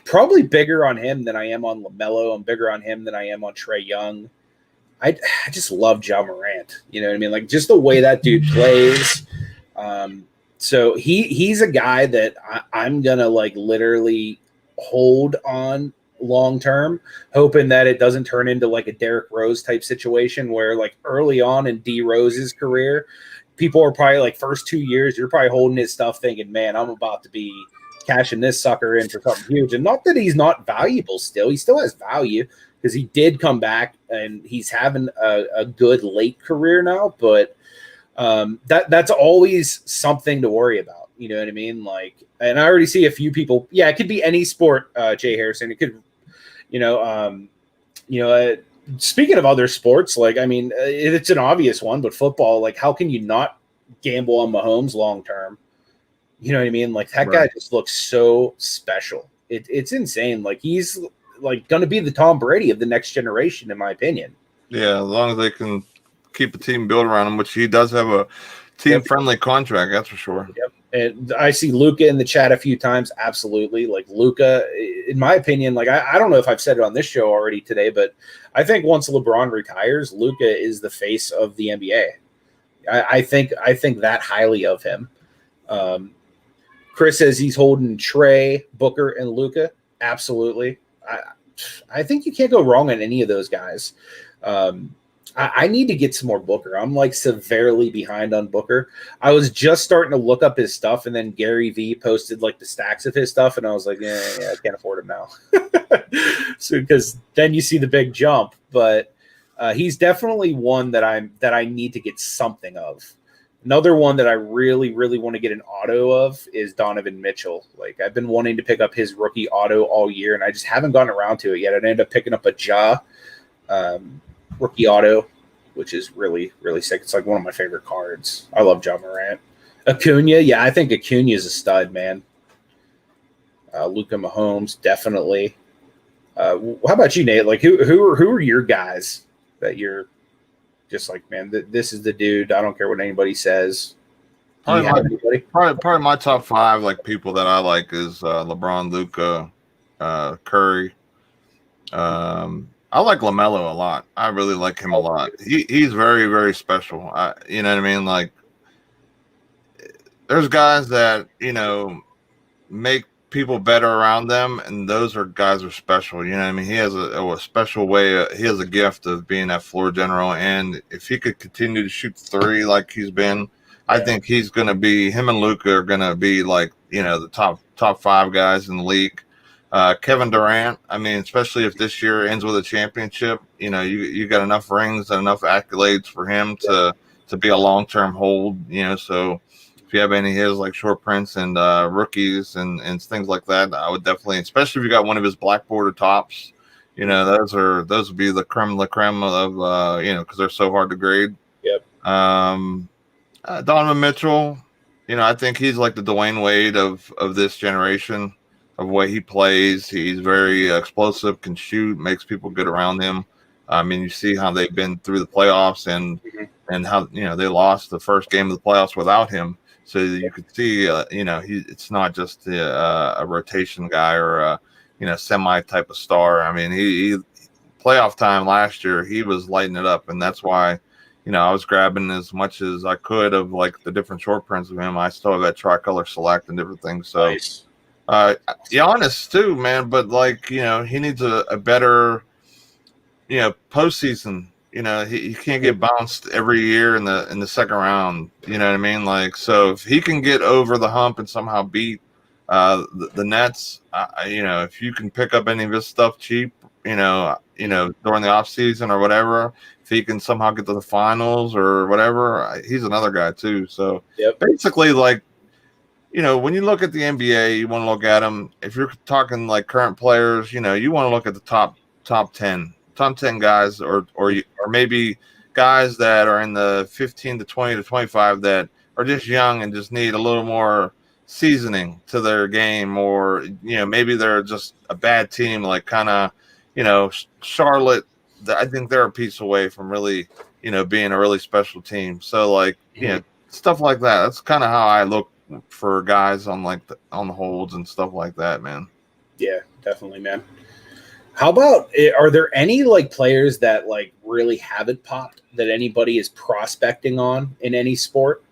A: probably bigger on him than I am on LaMelo. I'm bigger on him than I am on Trae Young. I just love Ja Morant. You know what I mean? Like, just the way that dude plays. So he's a guy that I'm gonna like literally hold on long term, hoping that it doesn't turn into like a Derrick Rose type situation where, like, early on in D Rose's career, people are probably like, first 2 years, you're probably holding his stuff thinking, man, I'm about to be cashing this sucker in for something huge. And not that he's not valuable still. He still has value because he did come back and he's having a good late career now. But that's always something to worry about. You know what I mean? Like, and I already see a few people. Yeah, it could be any sport, Jay Harrison. It could, speaking of other sports, like, I mean, it's an obvious one, but football, like, how can you not gamble on Mahomes long term? You know what I mean? Like, that guy just looks so special. It's insane. Like, he's like going to be the Tom Brady of the next generation, in my opinion.
C: Yeah, as long as they can keep a team built around him, which he does have a team-friendly contract, that's for sure.
A: Yep. And I see Luca in the chat a few times. Absolutely. Like, Luca, in my opinion, like, I don't know if I've said it on this show already today, but I think once LeBron retires, Luca is the face of the NBA. I think that highly of him. Chris says he's holding Trae, Booker, and Luca. Absolutely. I think you can't go wrong on any of those guys. I need to get some more Booker. I'm like severely behind on Booker. I was just starting to look up his stuff, and then Gary V posted like the stacks of his stuff, and I was like, yeah, I can't afford him now. So because then you see the big jump, but he's definitely one that I need to get something of. Another one that I really, really want to get an auto of is Donovan Mitchell. Like I've been wanting to pick up his rookie auto all year, and I just haven't gotten around to it yet. I ended up picking up a rookie auto, which is really, really sick. It's like one of my favorite cards. I love John Morant. Acuna, yeah, I think Acuna is a stud, man. Luka Mahomes, definitely. How about you, Nate? Like, who are your guys that you're just like, man, this is the dude. I don't care what anybody says.
C: Probably my top 5 like people that I like is LeBron, Luka, Curry. I like LaMelo a lot. I really like him a lot. He's very, very special. You know what I mean? Like, there's guys that, you know, make people better around them, and those are guys are special. You know what I mean? He has a special way. He has a gift of being that floor general, and if he could continue to shoot 3 like he's been, I think he's going to be. Him and Luka are going to be like, you know, the top 5 guys in the league. Kevin Durant, I mean, especially if this year ends with a championship, you know, you got enough rings and enough accolades for him to be a long-term hold, you know. So if you have any of his like short prints and rookies and things like that, I would definitely, especially if you got one of his black border tops, you know, those would be the creme of you know, because they're so hard to grade.
A: Yep.
C: Donovan Mitchell, you know, I think he's like the Dwayne Wade of this generation. Of the way he plays, he's very explosive, can shoot, makes people good around him. I mean, you see how they've been through the playoffs and how, you know, they lost the first game of the playoffs without him. So you could see, you know, it's not just a rotation guy or a, you know, semi type of star. I mean, he playoff time last year, he was lighting it up, and that's why, you know, I was grabbing as much as I could of like the different short prints of him. I still have that tricolor select and different things. So.
A: Nice.
C: Giannis too, man, but like, you know, he needs a better, you know, postseason. You know, he can't get bounced every year in the second round. You know what I mean? Like, so if he can get over the hump and somehow beat the Nets, you know, if you can pick up any of his stuff cheap, you know, during the off season or whatever, if he can somehow get to the finals or whatever, he's another guy too. So basically, like, you know, when you look at the NBA, you want to look at them. If you're talking like current players, you know, you want to look at the top 10 guys, or maybe guys that are in the 15 to 20 to 25 that are just young and just need a little more seasoning to their game, or, you know, maybe they're just a bad team, like kind of, you know, Charlotte. I think they're a piece away from really, you know, being a really special team. So like, you know, stuff like that. That's kind of how I look for guys on like on the holds and stuff like that, man.
A: Yeah, definitely, man. How about, are there any like players that like really haven't popped that anybody is prospecting on in any sport?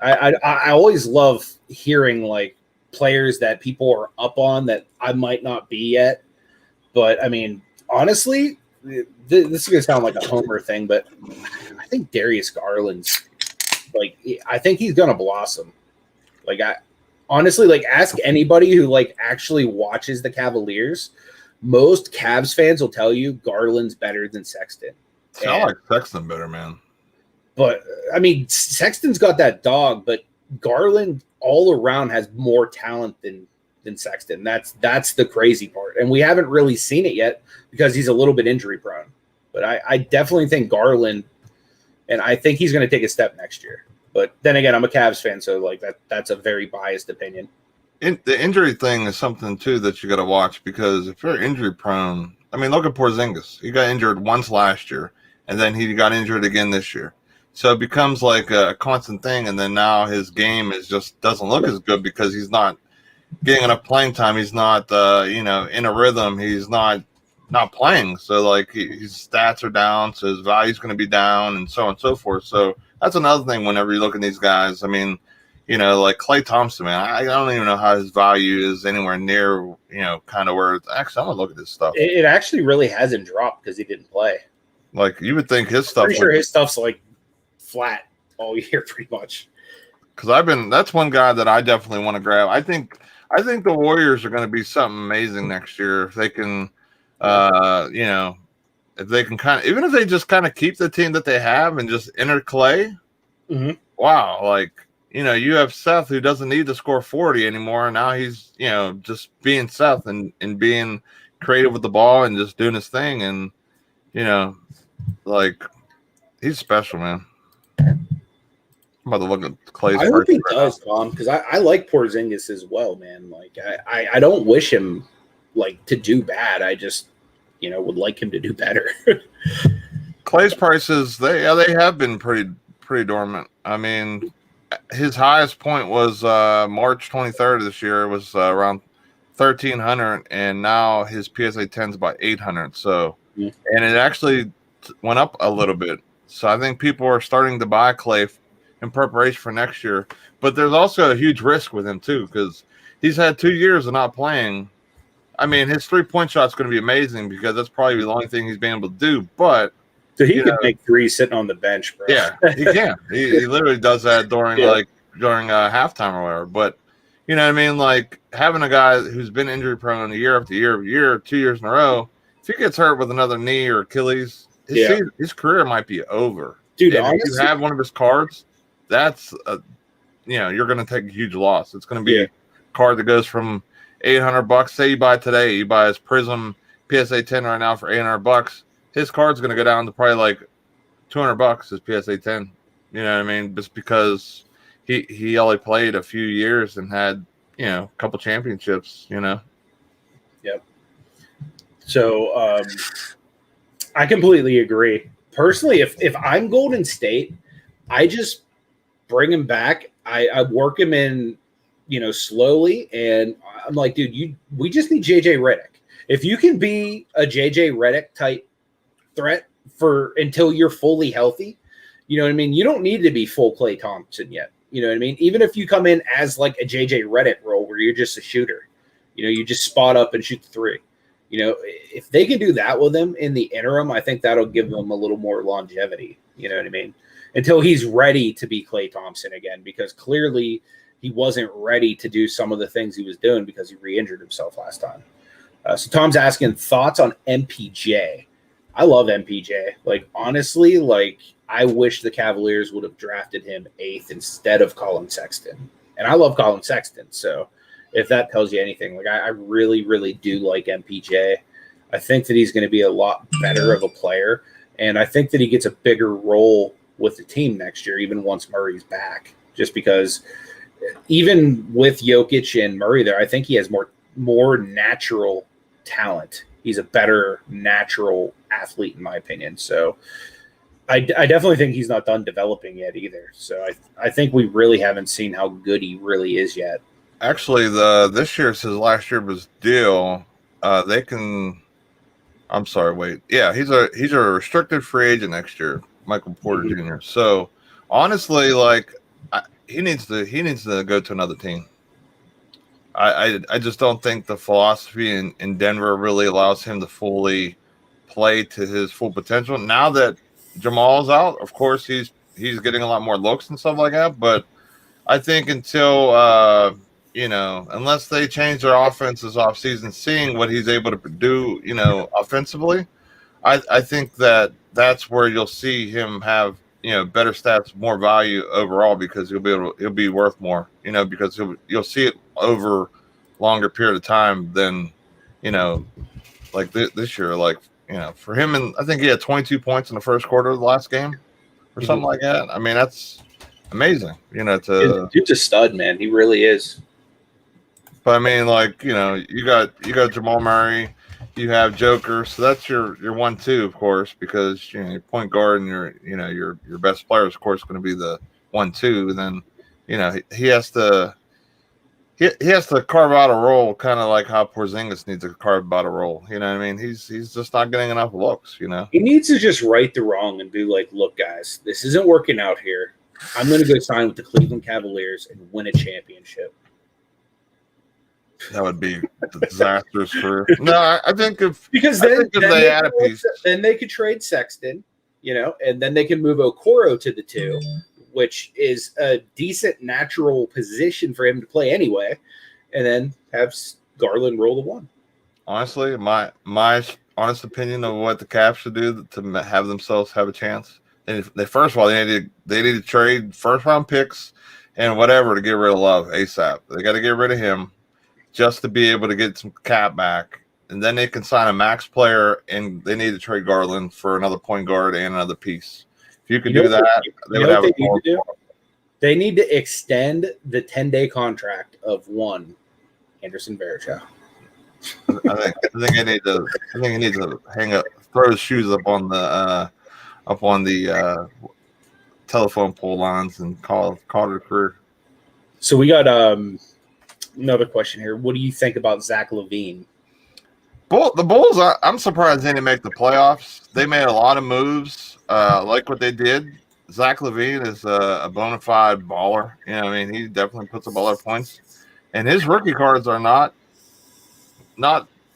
A: I always love hearing like players that people are up on that I might not be yet. But I mean, honestly, this is gonna sound like a homer thing, but I think Darius Garland's like, I think he's gonna blossom. Like, I honestly, like, ask anybody who like actually watches the Cavaliers. Most Cavs fans will tell you Garland's better than Sexton.
C: I like Sexton better, man.
A: But I mean, Sexton's got that dog, but Garland all around has more talent than Sexton. That's the crazy part, and we haven't really seen it yet because he's a little bit injury prone. But I definitely think Garland, and I think he's going to take a step next year. But then again, I'm a Cavs fan, so like that's a very biased opinion.
C: The injury thing is something too that you got to watch, because if you're injury prone, I mean, look at Porzingis. He got injured once last year, and then he got injured again this year. So it becomes like a constant thing, and then now his game is just doesn't look as good because he's not getting enough playing time. He's not, you know, in a rhythm. He's not playing. So like his stats are down, so his value's going to be down, and so on and so forth. So that's another thing whenever you look at these guys. I mean, you know, like Klay Thompson, man, I don't even know how his value is anywhere near, you know, kind of where it's actually. I'm gonna look at this stuff.
A: It actually really hasn't dropped because he didn't play.
C: Like you would think his stuff.
A: Pretty sure his stuff's like flat all year, pretty much.
C: Because that's one guy that I definitely want to grab. I think the Warriors are going to be something amazing next year if they can, if they can kind of, even if they just kind of keep the team that they have and just enter Clay.
A: Mm-hmm.
C: Wow, like you have Seth who doesn't need to score 40 anymore. Now he's just being Seth and being creative with the ball and just doing his thing, and like he's special, man. I'm about to look at Clay's.
A: I hope he does, Tom, because I like Porzingis as well, man. Like I don't wish him like to do bad. I just would like him to do better.
C: Clay's prices they have been pretty dormant. I mean, his highest point was March 23rd of this year. It was around 1,300, and now his PSA 10 is about 800. So, and it actually went up a little bit. So I think people are starting to buy Clay in preparation for next year. But there's also a huge risk with him too, because he's had 2 years of not playing. I mean, his 3-point shot is going to be amazing because that's probably the only thing he's been able to do. But
A: so he could make 3 sitting on the bench, bro.
C: Yeah, he can. He literally does that during halftime or whatever. But you know what I mean? Like having a guy who's been injury prone year after year after year, 2 years in a row, if he gets hurt with another knee or Achilles, his career might be over.
A: Dude,
C: honestly, if you have one of his cards, that's you're going to take a huge loss. It's going to be a card that goes from $800. Say you buy today, you buy his Prism PSA 10 right now for $800. His card's going to go down to probably like $200. His PSA 10, you know what I mean? Just because he only played a few years and had a couple championships. Yep.
A: So I completely agree. Personally, if I'm Golden State, I just bring him back. I work him in, slowly, and I'm like, dude, we just need JJ Redick. If you can be a JJ Redick type threat until you're fully healthy, you know what I mean? You don't need to be full Klay Thompson yet. You know what I mean? Even if you come in as like a JJ Redick role where you're just a shooter, you just spot up and shoot the 3. If they can do that with him in the interim, I think that'll give them a little more longevity. You know what I mean? Until he's ready to be Klay Thompson again, because clearly he wasn't ready to do some of the things he was doing because he re-injured himself last time. So Tom's asking thoughts on MPJ. I love MPJ. Like, honestly, I wish the Cavaliers would have drafted him 8th instead of Colin Sexton. And I love Colin Sexton. So if that tells you anything, I really, really do like MPJ. I think that he's going to be a lot better of a player. And I think that he gets a bigger role with the team next year, even once Murray's back, just because even with Jokic and Murray there, I think he has more natural talent. He's a better natural athlete, in my opinion. So I definitely think he's not done developing yet either. So I think we really haven't seen how good he really is yet.
C: Actually, this year, since last year was deal, they can. I'm sorry, wait. Yeah, he's a restricted free agent next year, Michael Porter Jr. So honestly, he needs to go to another team. I just don't think the philosophy in Denver really allows him to fully play to his full potential. Now that Jamal's out, of course he's getting a lot more looks and stuff like that. But I think until unless they change their offenses off season, seeing what he's able to do, offensively, I think that's where you'll see him have better stats, more value overall, because he'll be worth more, because you'll see it over longer period of time than like this year, for him. And I think he had 22 points in the first quarter of the last game or something like that. I mean, that's amazing,
A: dude's a stud, man. He really is.
C: But I mean, you got Jamal Murray, you have Joker, so that's your 1-2, of course, because your point guard and your best player is, of course, going to be the 1-2. And then he has to carve out a role, kind of like how Porzingis needs to carve out a role. You know what I mean? He's just not getting enough looks.
A: He needs to just right the wrong and be like, look, guys, this isn't working out here. I'm going to go sign with the Cleveland Cavaliers and win a championship.
C: That would be disastrous for. No, I think if
A: then
C: they add a piece,
A: then they could trade Sexton, and then they can move Okoro to the 2, which is a decent natural position for him to play anyway, and then have Garland roll the 1.
C: Honestly, my honest opinion of what the Caps should do to have themselves have a chance. And they first of all, they need to trade first round picks and whatever to get rid of Love ASAP. They got to get rid of him just to be able to get some cap back, and then they can sign a max player. And they need to trade Garland for another point guard and another piece. If you could do that, they would have a need to do?
A: They need to extend the 10-day contract of one Anderson Varejao.
C: I think he needs to hang up, throw his shoes up on the telephone pole lines and call it a career.
A: So we got another question here. What do you think about Zach LaVine?
C: The Bulls, I'm surprised they didn't make the playoffs. They made a lot of moves, like what they did. Zach LaVine is a bona fide baller. He definitely puts up a lot of points, and his rookie cards are not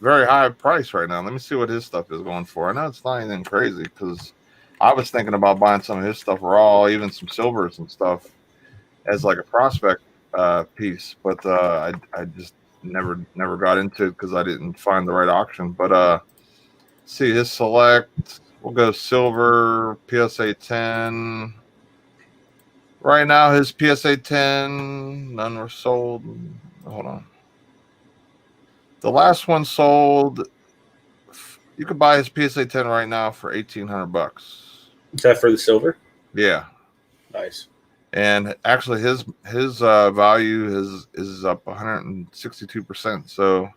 C: very high price right now. Let me see what his stuff is going for. I know it's not anything crazy because I was thinking about buying some of his stuff raw, even some silvers and stuff as like a prospect piece, but I just never got into it because I didn't find the right auction. But see his select. We'll go silver, PSA 10. Right now, his PSA 10, none were sold. Hold on. The last one sold. You could buy his PSA 10 right now for $1,800.
A: Is that for the silver?
C: Yeah.
A: Nice. And
C: actually, his value is up 162%. So,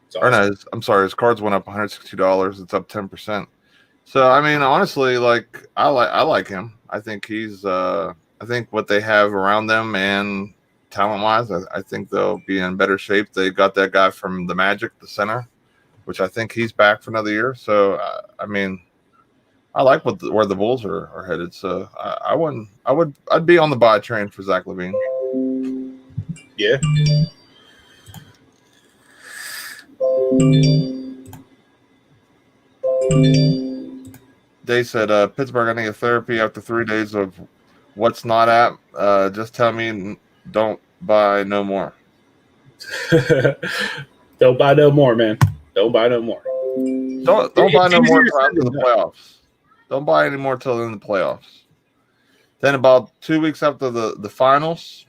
C: awesome. Or no, I'm sorry, his cards went up $162. It's up 10%. So honestly, I like him. I think he's I think what they have around them and talent wise, I think they'll be in better shape. They got that guy from the Magic, the center, which I think he's back for another year. So I like where the Bulls are headed. So I'd be on the buy train for Zach LaVine.
A: Yeah.
C: They said, Pittsburgh, I need a therapy after 3 days of what's not at. Just tell me, don't buy no more.
A: Don't buy no more, man. Don't buy no more.
C: Don't buy no more until after the playoffs. Don't buy any more till in the playoffs. Then about 2 weeks after the finals,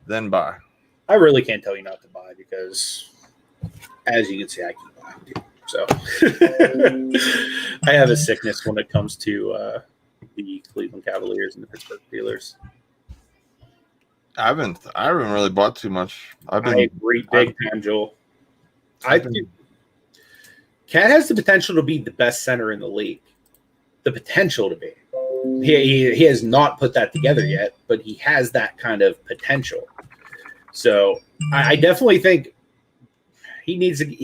C: then buy.
A: I really can't tell you not to buy because, as you can see, I keep buying too. So I have a sickness when it comes to the Cleveland Cavaliers and the Pittsburgh Steelers.
C: I haven't really bought too much. I
A: agree big time, Joel. Cat has the potential to be the best center in the league. The potential to be. He has not put that together yet, but he has that kind of potential. So I definitely think he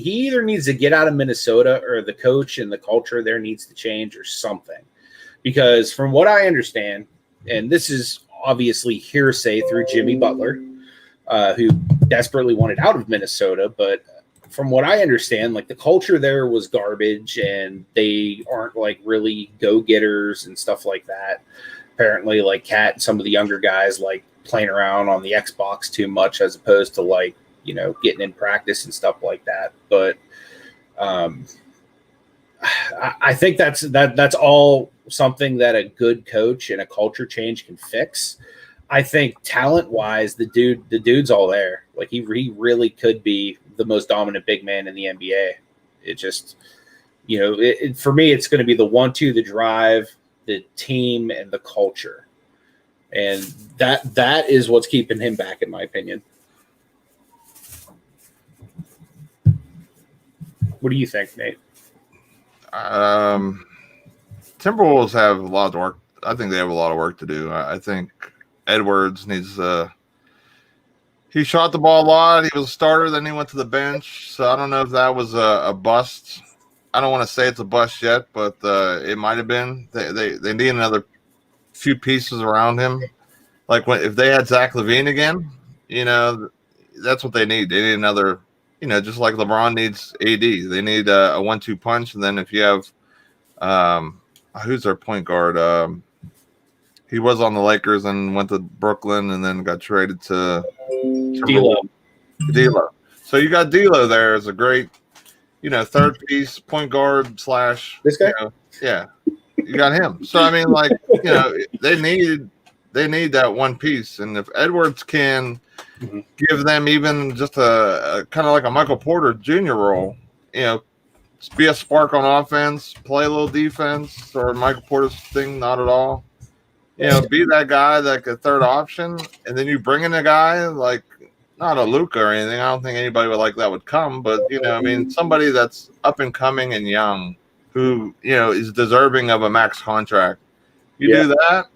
A: either needs to get out of Minnesota, or the coach and the culture there needs to change or something. Because from what I understand, and this is obviously hearsay through Jimmy Butler, who desperately wanted out of Minnesota, but from what I understand, the culture there was garbage and they aren't really go-getters and stuff like that. Apparently Cat and some of the younger guys playing around on the Xbox too much as opposed to getting in practice and stuff like that. But I think that's all something that a good coach and a culture change can fix. I think talent-wise, the dude's all there. He really could be the most dominant big man in the NBA. It just, for me, it's going to be the 1-2, the drive, the team, and the culture. And that is what's keeping him back, in my opinion. What do you think, Nate?
C: Timberwolves have a lot of work. I think they have a lot of work to do. I think Edwards needs he shot the ball a lot. He was a starter, then he went to the bench. So I don't know if that was a bust. I don't want to say it's a bust yet, but it might have been. They need another few pieces around him. If they had Zach LaVine again, that's what they need. They need another, just like LeBron needs AD. They need a 1-2 punch. And then if you have, who's their point guard? He was on the Lakers and went to Brooklyn and then got traded to D'Lo. So you got D'Lo there as a great, third piece point guard /
A: this guy.
C: Yeah, you got him. So I mean, like, they need that one piece, and if Edwards can give them even just a kind of like a Michael Porter Jr. role, be a spark on offense, play a little defense, or Michael Porter's thing, not at all. Be that guy, like a third option, and then you bring in a guy like not a Luka or anything. I don't think anybody like that would come, but somebody that's up and coming and young, who is deserving of a max contract. You do that,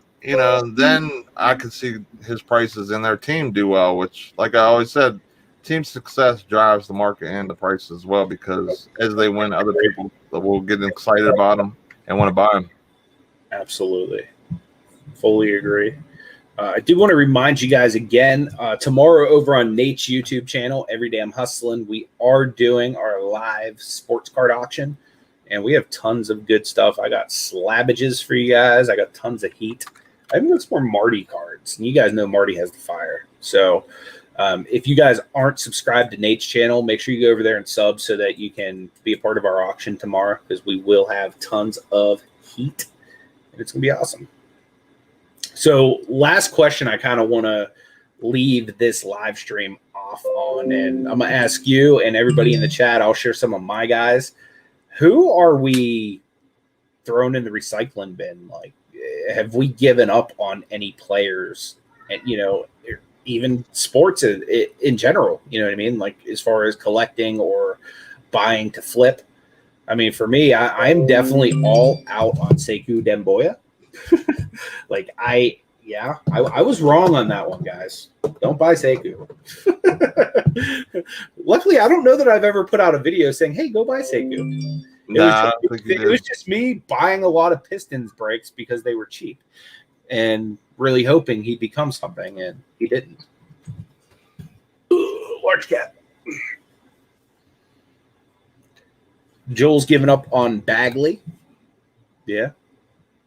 C: then I could see his prices and their team do well. Which, like I always said, team success drives the market and the price as well, because as they win, other people will get excited about them and want to buy them.
A: Absolutely. Fully agree. I do want to remind you guys again, tomorrow over on Nate's YouTube channel, Every Day I'm Hustling, we are doing our live sports card auction, and we have tons of good stuff. I got slabbages for you guys. I got tons of heat. I even got some more Marty cards, and you guys know Marty has the fire. So if you guys aren't subscribed to Nate's channel, make sure you go over there and sub so that you can be a part of our auction tomorrow, because we will have tons of heat, and it's going to be awesome. So last question I kind of want to leave this live stream off on, and I'm going to ask you and everybody in the chat. I'll share some of my guys. Who are we throwing in the recycling bin? Like, have we given up on any players? And, even sports in general, you know what I mean? Like, as far as collecting or buying to flip. I mean, for me, I'm definitely all out on Sekou Demboya. Like, I was wrong on that one, guys. Don't buy Sekou. Luckily, I don't know that I've ever put out a video saying, hey, go buy Sekou. It was just me buying a lot of Pistons breaks because they were cheap and really hoping he'd become something, and he didn't. Ooh, large cap. Joel's given up on Bagley. Yeah,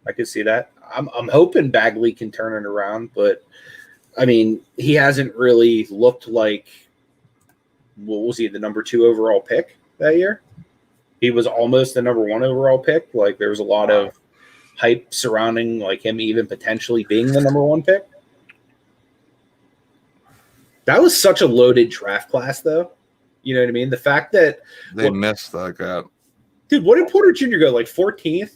A: I could see that. I'm hoping Bagley can turn it around, but I mean, he hasn't really looked like, what was he, the number 2 overall pick that year? He was almost the number 1 overall pick. Like, there was a lot of hype surrounding like him even potentially being the number 1 pick. That was such a loaded draft class, though. You know what I mean? The fact that
C: they missed like that.
A: Dude, what did Porter Jr. go? Like 14th?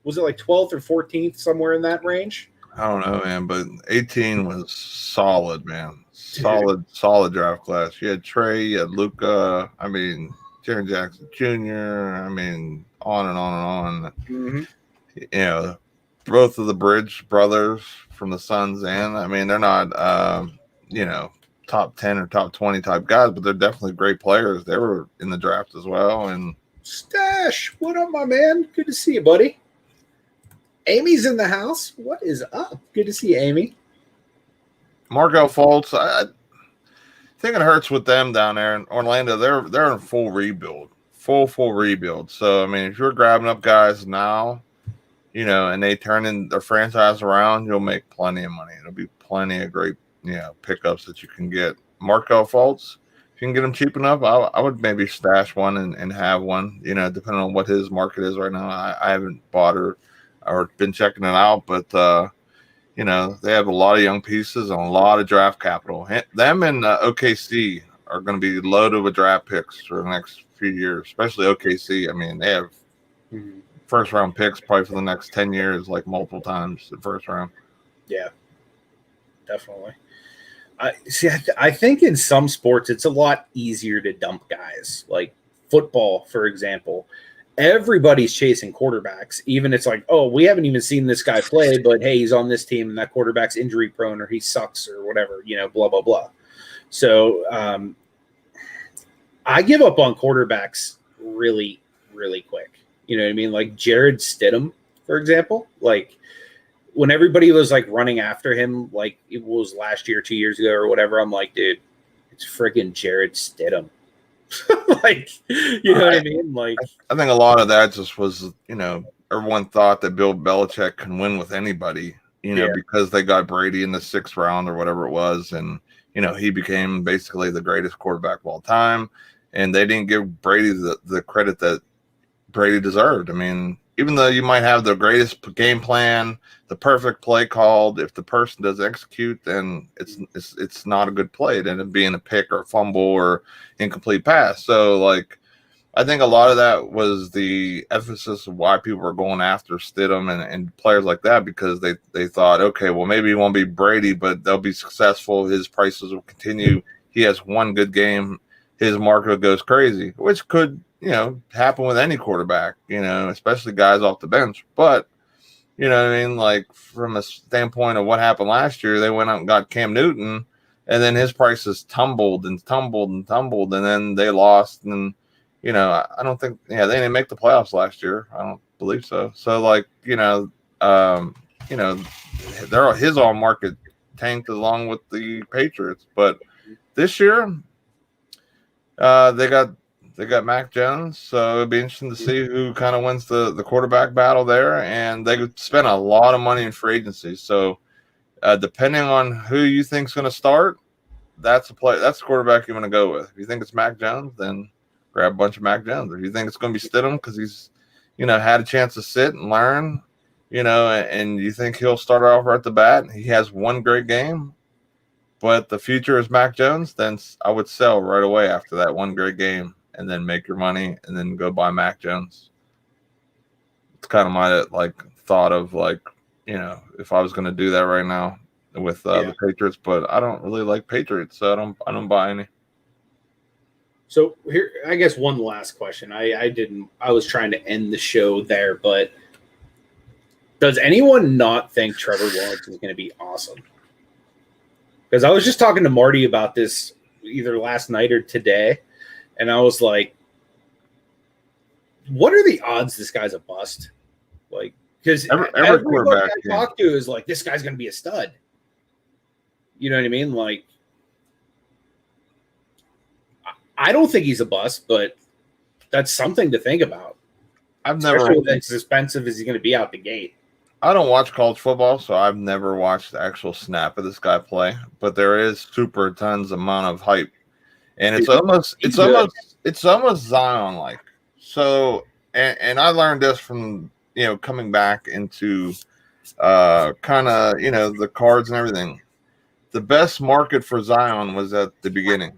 A: Was it like 12th or 14th, somewhere in that range?
C: I don't know, man, but 18 was solid, man. Solid draft class. You had Trey, you had Luka, I mean, Jaren Jackson Jr., I mean, on and on and on.
A: Mm-hmm.
C: Both of the Bridge brothers from the Suns, and I mean, they're not, top 10 or top 20 type guys, but they're definitely great players. They were in the draft as well. And
A: Stash, what up, my man? Good to see you, buddy. Amy's in the house. What is up? Good to see you, Amy.
C: Markel Fultz, I think it hurts with them down there in Orlando. They're in full rebuild. Full rebuild. So, I mean, if you're grabbing up guys now, and they turn in their franchise around, you'll make plenty of money. It'll be plenty of great, pickups that you can get. Markel Fultz, if you can get him cheap enough, I would maybe stash one and have one, depending on what his market is right now. I haven't bought or been checking it out, but, they have a lot of young pieces and a lot of draft capital. Them and OKC are going to be loaded with draft picks for the next few years, especially OKC. I mean, they have first-round picks probably for the next 10 years, like multiple times the first round.
A: Yeah, definitely. I think in some sports it's a lot easier to dump guys. Like football, for example. Everybody's chasing quarterbacks. Even it's like, oh, we haven't even seen this guy play, but hey, he's on this team and that quarterback's injury prone or he sucks or whatever, blah, blah, blah. So I give up on quarterbacks really, really quick. You know what I mean? Like Jared Stidham, for example. Like when everybody was like running after him, like it was last year, 2 years ago or whatever, I'm like, dude, It's friggin' Jared Stidham. Like, you know what I mean? Like,
C: I think a lot of that just was, everyone thought that Bill Belichick can win with anybody, because they got Brady in the 6th round or whatever it was. And, he became basically the greatest quarterback of all time. And they didn't give Brady the credit that Brady deserved. I mean, even though you might have the greatest game plan, the perfect play called, if the person doesn't execute, then it's not a good play. It ended up being a pick or a fumble or incomplete pass. So, like, I think a lot of that was the emphasis of why people were going after Stidham and players like that, because they thought, okay, well, maybe he won't be Brady, but they'll be successful. His prices will continue. He has one good game, his market goes crazy, which could, happen with any quarterback, especially guys off the bench. But, you know what I mean? Like, from a standpoint of what happened last year, they went out and got Cam Newton, and then his prices tumbled and tumbled and tumbled, and then they lost. And, I don't think, they didn't make the playoffs last year. I don't believe so. So, like, his on market tanked along with the Patriots. But this year, they got Mac Jones, so it'd be interesting to see who kind of wins the quarterback battle there. And they spent a lot of money in free agency. So depending on who you think's going to start, that's the quarterback you want to go with. If you think it's Mac Jones, then grab a bunch of Mac Jones. If you think it's going to be Stidham because he's had a chance to sit and learn, and you think he'll start off right at the bat, he has one great game, but the future is Mac Jones, then I would sell right away after that one great game and then make your money and then go buy Mac Jones. It's kind of my thought of if I was going to do that right now with the Patriots, but I don't really like Patriots, so I don't buy any.
A: So here, I guess one last question. I was trying to end the show there, but does anyone not think Trevor Lawrence is going to be awesome? Because I was just talking to Marty about this either last night or today, and I was like, what are the odds this guy's a bust? Like, because every quarterback I talk to is like, this guy's going to be a stud. You know what I mean? Like, I don't think he's a bust, but that's something to think about. Especially with as expensive as he's going to be out the gate.
C: I don't watch college football, so I've never watched the actual snap of this guy play. But there is super tons amount of hype, and it's almost Zion-like. So, and I learned this from coming back into kind of the cards and everything. The best market for Zion was at the beginning.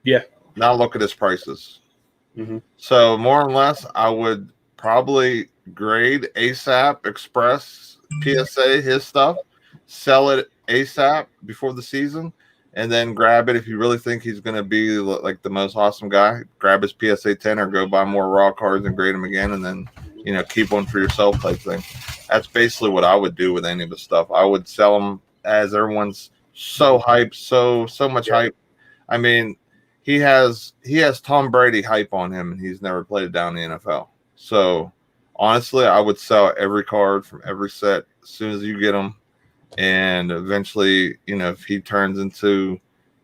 A: Yeah.
C: Now look at his prices.
A: Mm-hmm.
C: So more or less, I would probably grade ASAP, Express, PSA, his stuff, sell it ASAP before the season, and then grab it if you really think he's going to be like the most awesome guy. Grab his PSA 10 or go buy more raw cards and grade them again, and then keep one for yourself type thing. That's basically what I would do with any of the stuff. I would sell them as everyone's so hyped, so much hype. I mean, he has Tom Brady hype on him, and he's never played it down in the NFL. So honestly, I would sell every card from every set as soon as you get them, and eventually, if he turns into,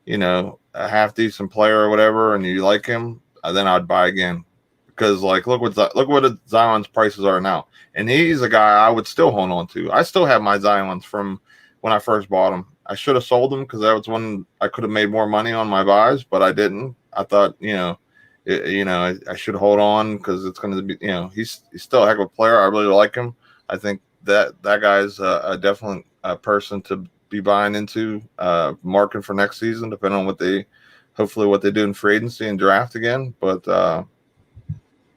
C: a half decent player or whatever, and you like him, then I'd buy again. Because look what Zion's prices are now, and he's a guy I would still hold on to. I still have my Zions from when I first bought them. I should have sold them because that was when I could have made more money on my buys, but I didn't. I thought, I should hold on because it's going to be, he's still a heck of a player. I really like him. I think that guy's a definite person to be buying into, marking for next season, depending on hopefully what they do in free agency and draft again. But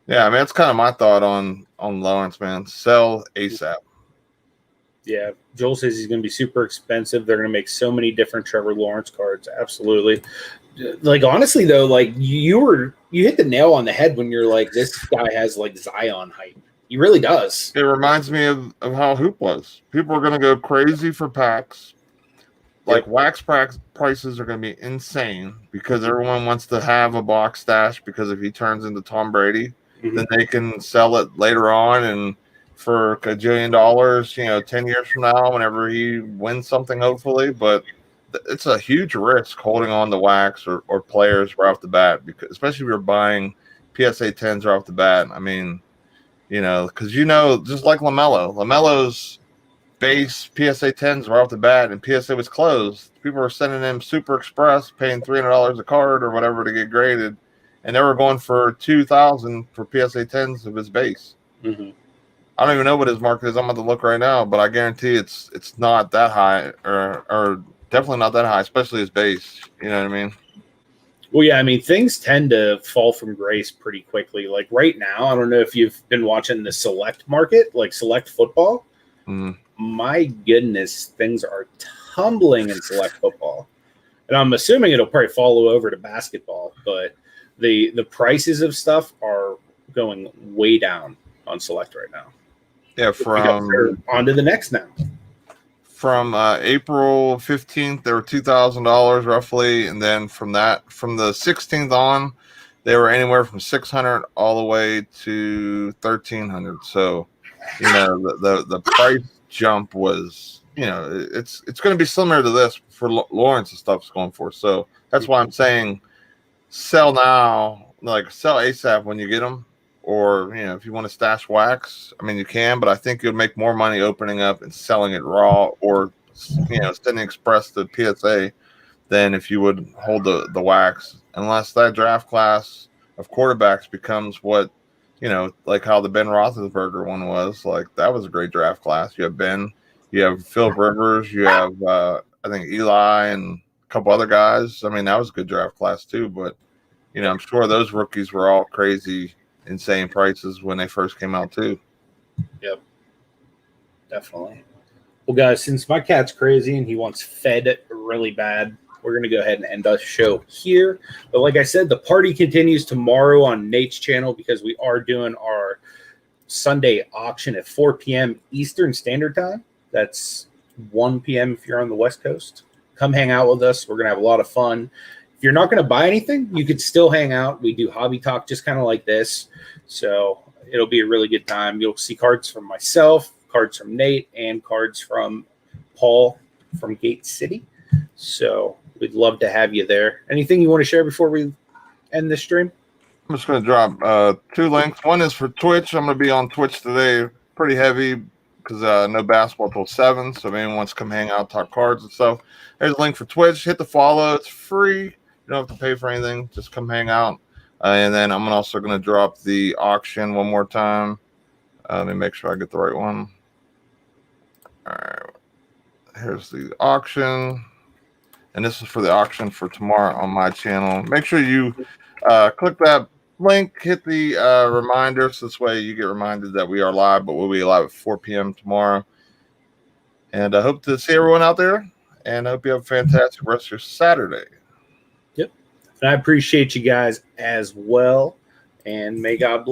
C: yeah, I mean, it's kind of my thought on Lawrence, man. Sell ASAP.
A: Yeah, Joel says he's going to be super expensive. They're going to make so many different Trevor Lawrence cards. Absolutely. Like, honestly, though, like you hit the nail on the head when you're like, this guy has like Zion hype. He really does.
C: It reminds me of how Hoop was. People are going to go crazy for packs. Like, wax prices are going to be insane because everyone wants to have a box stash because if he turns into Tom Brady, then they can sell it later on and for $1 gajillion, 10 years from now, whenever he wins something, hopefully. But it's a huge risk holding on to wax or players right off the bat, because especially if you're buying PSA 10s right off the bat. I mean, because just like LaMelo's base PSA 10s right off the bat, and PSA was closed. People were sending him Super Express, paying $300 a card or whatever to get graded, and they were going for $2,000 for PSA 10s of his base.
A: Mm-hmm.
C: I don't even know what his market is. I'm about to look right now, but I guarantee it's not that high, or definitely not that high, especially his base. You know what I mean?
A: Well, yeah, I mean, things tend to fall from grace pretty quickly. Like right now, I don't know if you've been watching the select market, like select football.
C: Mm.
A: My goodness, things are tumbling in select football. And I'm assuming it'll probably follow over to basketball, but the prices of stuff are going way down on select right now.
C: Yeah,
A: on to the next now.
C: From April 15th, they were $2,000 roughly, and then from the 16th on, they were anywhere from $600 all the way to $1,300. So, the price jump was, it's going to be similar to this for Lawrence and stuff's going for. So that's why I'm saying sell now, like sell ASAP when you get them. Or, if you want to stash wax, I mean, you can, but I think you'll make more money opening up and selling it raw, or, sending express to PSA than if you would hold the wax, unless that draft class of quarterbacks becomes what, like how the Ben Roethlisberger one was. Like, that was a great draft class. You have Ben, you have Philip Rivers, you have, I think, Eli and a couple other guys. I mean, that was a good draft class too, but, I'm sure those rookies were all crazy, insane prices when they first came out too.
A: Yep, definitely. Well, guys, since my cat's crazy and he wants fed really bad, we're going to go ahead and end the show here. But like I said, the party continues tomorrow on Nate's channel, because we are doing our Sunday auction at 4 p.m. Eastern Standard Time. That's 1 p.m. if you're on the West Coast. Come hang out with us. We're going to have a lot of fun. If you're not going to buy anything, you could still hang out. We do hobby talk just kind of like this. So it'll be a really good time. You'll see cards from myself, cards from Nate, and cards from Paul from Gate City. So we'd love to have you there. Anything you want to share before we end this stream?
C: I'm just going to drop 2 links. One is for Twitch. I'm going to be on Twitch today pretty heavy, because no basketball till 7. So if anyone wants to come hang out, talk cards and stuff, there's a link for Twitch. Hit the follow. It's free. You don't have to pay for anything. Just come hang out. And then I'm also going to drop the auction one more time. Let me make sure I get the right one. All right. Here's the auction. And this is for the auction for tomorrow on my channel. Make sure you click that link, hit the reminder, so this way you get reminded that we are live, but we'll be live at 4 p.m. tomorrow. And I hope to see everyone out there, and I hope you have a fantastic rest of your Saturday.
A: Yep. And I appreciate you guys as well, and may God bless.